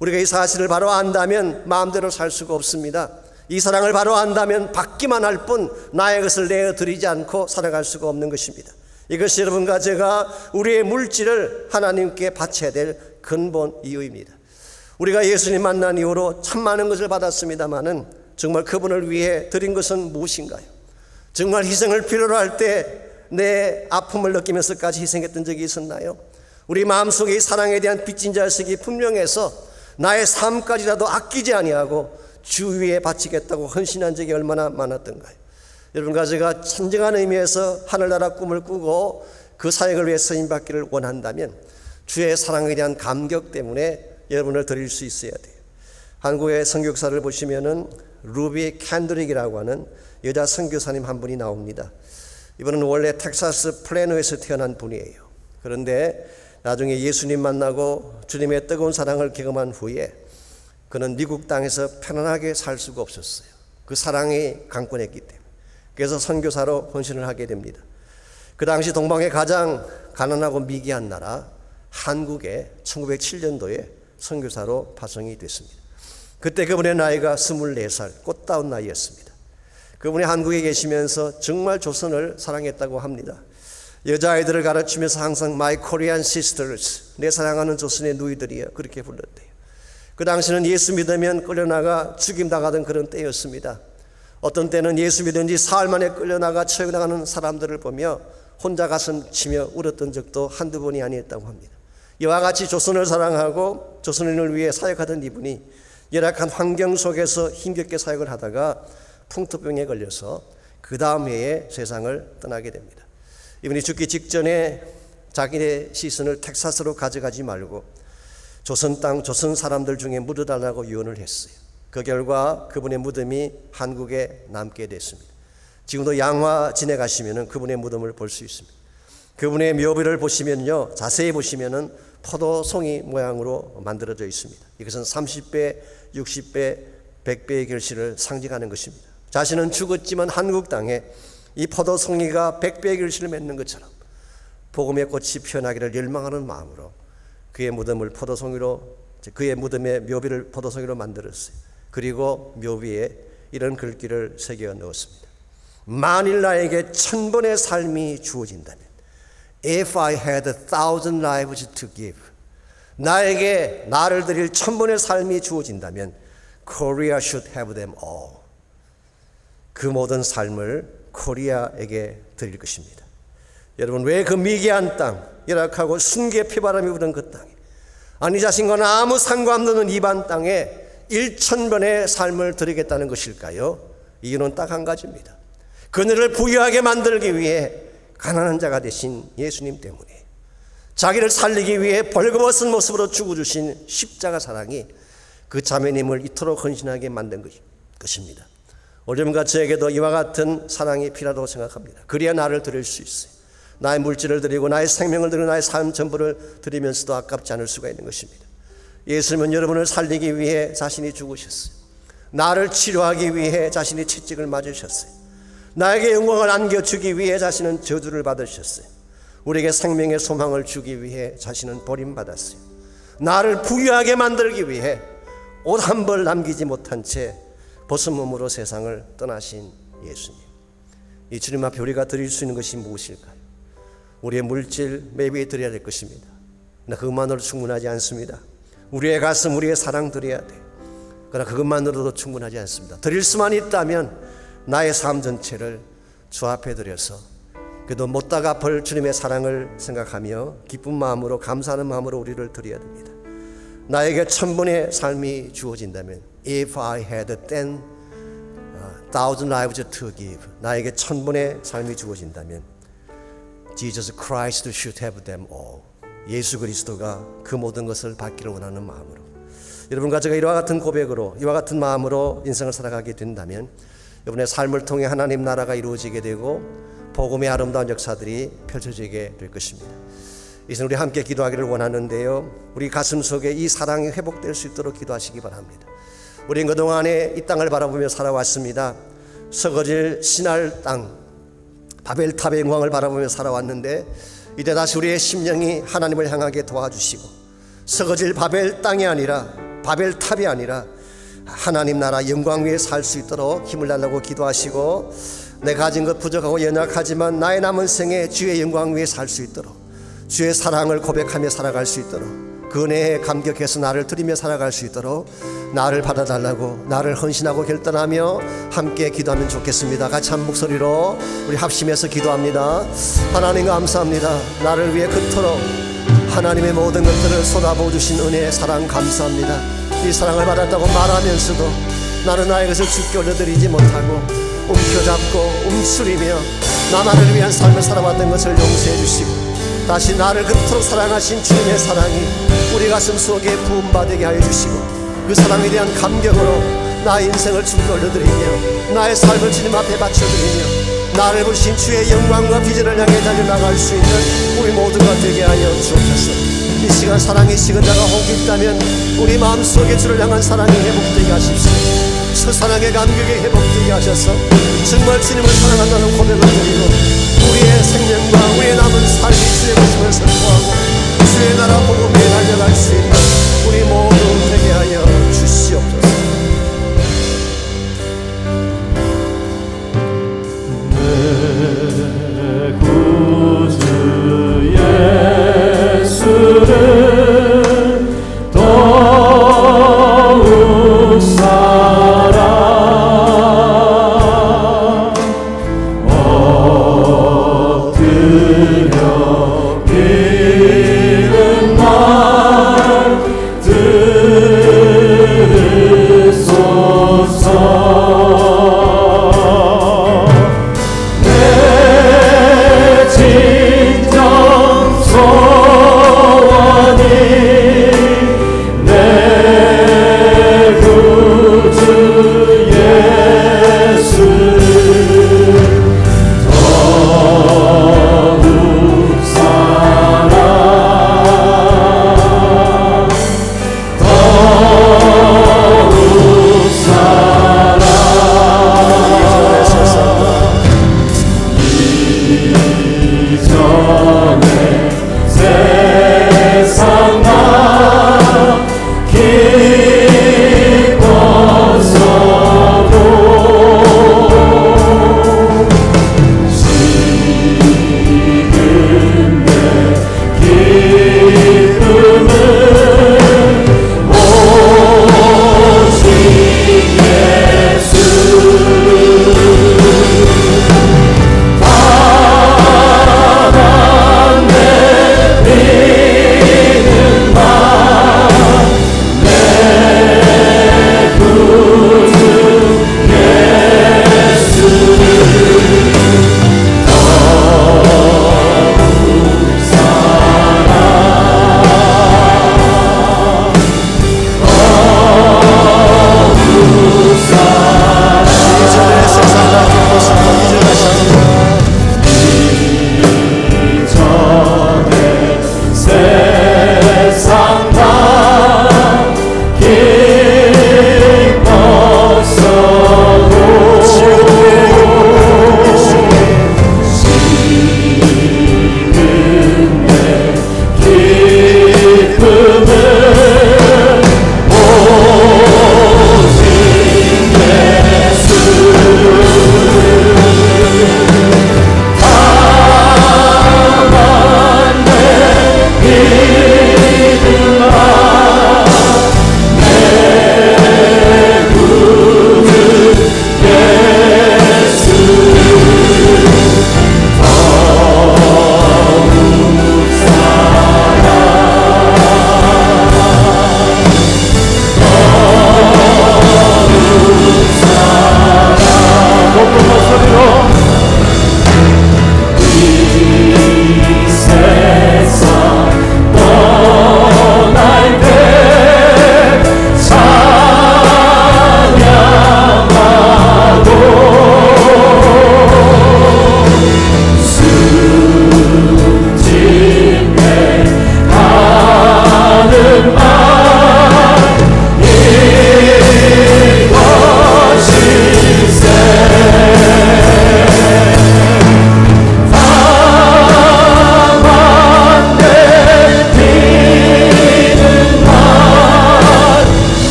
우리가 이 사실을 바로 안다면 마음대로 살 수가 없습니다. 이 사랑을 바로 안다면 받기만 할 뿐 나의 것을 내어드리지 않고 살아갈 수가 없는 것입니다. 이것이 여러분과 제가 우리의 물질을 하나님께 바쳐야 될 근본 이유입니다. 우리가 예수님 만난 이후로 참 많은 것을 받았습니다마는 정말 그분을 위해 드린 것은 무엇인가요? 정말 희생을 필요로 할 때 내 아픔을 느끼면서까지 희생했던 적이 있었나요? 우리 마음속에 이 사랑에 대한 빚진 자식이 분명해서 나의 삶까지라도 아끼지 아니하고 주 위에 바치겠다고 헌신한 적이 얼마나 많았던가요? 여러분과 제가 진정한 의미에서 하늘나라 꿈을 꾸고 그 사역을 위해 쓰임받기를 원한다면 주의 사랑에 대한 감격 때문에 여러분을 드릴 수 있어야 돼요. 한국의 선교사를 보시면은 루비 캔드릭이라고 하는 여자 선교사님 한 분이 나옵니다. 이분은 원래 텍사스 플래노에서 태어난 분이에요. 그런데 나중에 예수님 만나고 주님의 뜨거운 사랑을 경험한 후에 그는 미국 땅에서 편안하게 살 수가 없었어요. 그 사랑이 강권했기 때문에. 그래서 선교사로 헌신을 하게 됩니다. 그 당시 동방의 가장 가난하고 미개한 나라 한국에 1907년도에 선교사로 파송이 됐습니다. 그때 그분의 나이가 24살, 꽃다운 나이였습니다. 그분이 한국에 계시면서 정말 조선을 사랑했다고 합니다. 여자아이들을 가르치면서 항상 My Korean Sisters, 내 사랑하는 조선의 누이들이여, 그렇게 불렀대요. 그 당시는 예수 믿으면 끌려나가 죽임당하던 그런 때였습니다. 어떤 때는 예수 믿은 지 사흘 만에 끌려나가 처형당하는 사람들을 보며 혼자 가슴 치며 울었던 적도 한두 번이 아니었다고 합니다. 이와 같이 조선을 사랑하고 조선인을 위해 사역하던 이분이 열악한 환경 속에서 힘겹게 사역을 하다가 풍토병에 걸려서 그 다음 해에 세상을 떠나게 됩니다. 이분이 죽기 직전에 자기의 시신을 텍사스로 가져가지 말고 조선 땅, 조선 사람들 중에 묻어달라고 유언을 했어요. 그 결과 그분의 무덤이 한국에 남게 됐습니다. 지금도 양화 지내가시면 그분의 무덤을 볼 수 있습니다. 그분의 묘비를 보시면요, 자세히 보시면은 포도송이 모양으로 만들어져 있습니다. 이것은 30배, 60배, 100배의 결실을 상징하는 것입니다. 자신은 죽었지만 한국 땅에 이 포도송이가 100배의 결실을 맺는 것처럼 복음의 꽃이 피어나기를 열망하는 마음으로 그의 무덤을 포도송이로, 그의 무덤의 묘비를 포도송이로 만들었어요. 그리고 묘비에 이런 글귀를 새겨 넣었습니다. 만일 나에게 1000번의 삶이 주어진다면 If I had 1,000 lives to give, 나에게 나를 드릴 1000번의 삶이 주어진다면 Korea should have them all. 그 모든 삶을 코리아에게 드릴 것입니다. 여러분, 왜 그 미개한 땅, 열악하고 순기의 피바람이 부는 그 땅에, 아니 자신과는 아무 상관없는 이반 땅에 1000번의 삶을 드리겠다는 것일까요? 이유는 딱 한 가지입니다. 그들을 부유하게 만들기 위해 가난한 자가 되신 예수님 때문에, 자기를 살리기 위해 벌거벗은 모습으로 죽어주신 십자가 사랑이 그 자매님을 이토록 헌신하게 만든 것입니다. 오늘과 저에게도 이와 같은 사랑이 필요하다고 생각합니다. 그래야 나를 드릴 수 있어요. 나의 물질을 드리고 나의 생명을 드리고 나의 삶 전부를 드리면서도 아깝지 않을 수가 있는 것입니다. 예수님은 여러분을 살리기 위해 자신이 죽으셨어요. 나를 치료하기 위해 자신이 채찍을 맞으셨어요. 나에게 영광을 안겨주기 위해 자신은 저주를 받으셨어요. 우리에게 생명의 소망을 주기 위해 자신은 버림받았어요. 나를 부유하게 만들기 위해 옷 한 벌 남기지 못한 채 벗은 몸으로 세상을 떠나신 예수님. 이 주님 앞에 우리가 드릴 수 있는 것이 무엇일까요? 우리의 물질 매비에 드려야 될 것입니다. 그러나 그것만으로 충분하지 않습니다. 우리의 가슴, 우리의 사랑 드려야 돼. 그러나 그것만으로도 충분하지 않습니다. 드릴 수만 있다면 나의 삶 전체를 주 앞에 드려서 그래도 못다 갚을 주님의 사랑을 생각하며 기쁜 마음으로, 감사하는 마음으로 우리를 드려야 됩니다. 나에게 1000번의 삶이 주어진다면, If I had 10,000 lives to give, 나에게 1000번의 삶이 주어진다면 Jesus Christ should have them all. 예수 그리스도가 그 모든 것을 받기를 원하는 마음으로, 여러분과 제가 이와 같은 고백으로, 이와 같은 마음으로 인생을 살아가게 된다면 여러분의 삶을 통해 하나님 나라가 이루어지게 되고 복음의 아름다운 역사들이 펼쳐지게 될 것입니다. 이제 우리 함께 기도하기를 원하는데요, 우리 가슴 속에 이 사랑이 회복될 수 있도록 기도하시기 바랍니다. 우리는 그동안에 이 땅을 바라보며 살아왔습니다. 썩어질 신할 땅, 바벨탑의 영광을 바라보며 살아왔는데 이제 다시 우리의 심령이 하나님을 향하게 도와주시고 썩어질 바벨 땅이 아니라, 바벨탑이 아니라 하나님 나라 영광 위에 살 수 있도록 힘을 달라고 기도하시고, 내가 가진 것 부족하고 연약하지만 나의 남은 생에 주의 영광 위에 살 수 있도록, 주의 사랑을 고백하며 살아갈 수 있도록, 그 은혜에 감격해서 나를 드리며 살아갈 수 있도록 나를 받아달라고, 나를 헌신하고 결단하며 함께 기도하면 좋겠습니다. 같이 한 목소리로 우리 합심해서 기도합니다. 하나님 감사합니다. 나를 위해 그토록 하나님의 모든 것들을 쏟아부어 주신 은혜의 사랑 감사합니다. 이 사랑을 받았다고 말하면서도 나는 나의 것을 주께 올려드리지 못하고 움켜잡고 움츠리며 나만을 위한 삶을 살아왔던 것을 용서해 주시고, 다시 나를 그토록 사랑하신 주님의 사랑이 우리 가슴 속에 부음받게 하여 주시고, 그 사랑에 대한 감격으로 나의 인생을 주께 올려드리며 나의 삶을 주님 앞에 바쳐드리며 나를 부르신 주의 영광과 비전을 향해 달려나갈 수 있는 우리 모두가 되게 하여 주옵소서. 이 시간 사랑의 식은자가 혹 있다면 우리 마음속에 주를 향한 사랑이 회복되게 하십시오. 그 사랑의 감격이 회복되게 하셔서 정말 주님을 사랑한다는 고백을 드리고 우리의 생명과 우리의 남은 삶이 주의 것임을 선포하고 주의 나라 복음에 달려갈 수 있는 우리 모두 되게 하여 주시옵소서. 내 구주 예수를 더욱 사랑 엎드려 비는 날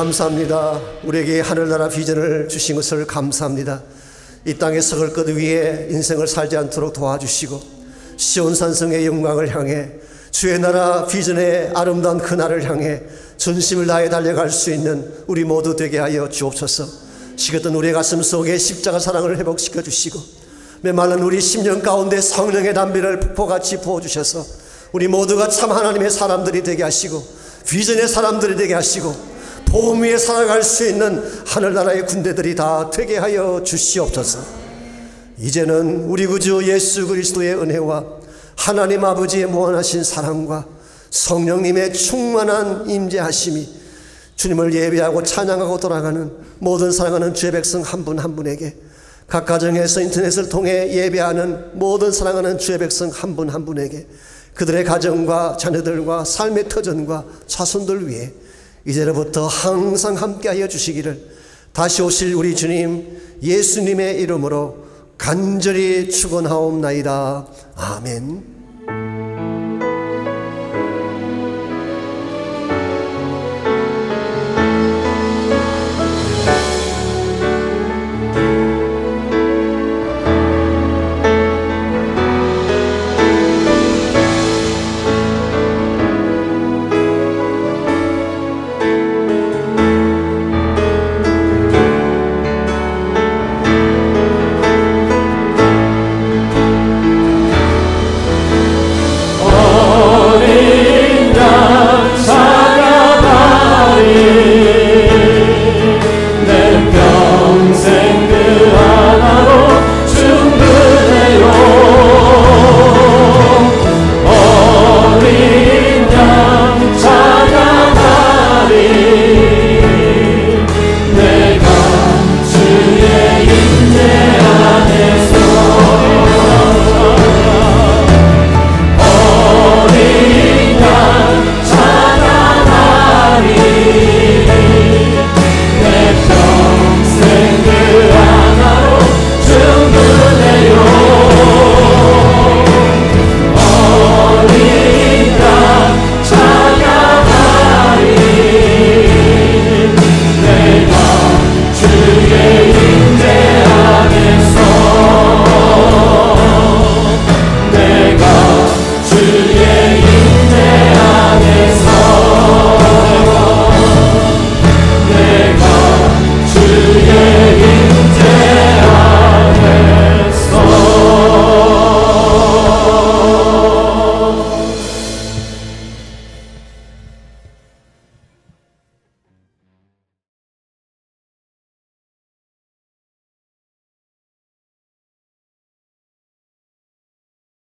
감사합니다. 우리에게 하늘나라 비전을 주신 것을 감사합니다. 이 땅의 서글 끝 위에 인생을 살지 않도록 도와주시고 시온산성의 영광을 향해 주의 나라 비전의 아름다운 그날을 향해 전심을 다해 달려갈 수 있는 우리 모두 되게 하여 주옵소서. 식었던 우리의 가슴 속에 십자가 사랑을 회복시켜 주시고 메말른 우리 심령 가운데 성령의 담비를 폭포같이 부어주셔서 우리 모두가 참 하나님의 사람들이 되게 하시고 비전의 사람들이 되게 하시고 복음 위에 살아갈 수 있는 하늘나라의 군대들이 다 되게 하여 주시옵소서. 이제는 우리 구주 예수 그리스도의 은혜와 하나님 아버지의 무한하신 사랑과 성령님의 충만한 임재하심이 주님을 예배하고 찬양하고 돌아가는 모든 사랑하는 주의 백성 한 분 한 분에게, 각 가정에서 인터넷을 통해 예배하는 모든 사랑하는 주의 백성 한 분 한 분에게, 그들의 가정과 자녀들과 삶의 터전과 자손들 위해 이제로부터 항상 함께하여 주시기를 다시 오실 우리 주님 예수님의 이름으로 간절히 축원하옵나이다. 아멘.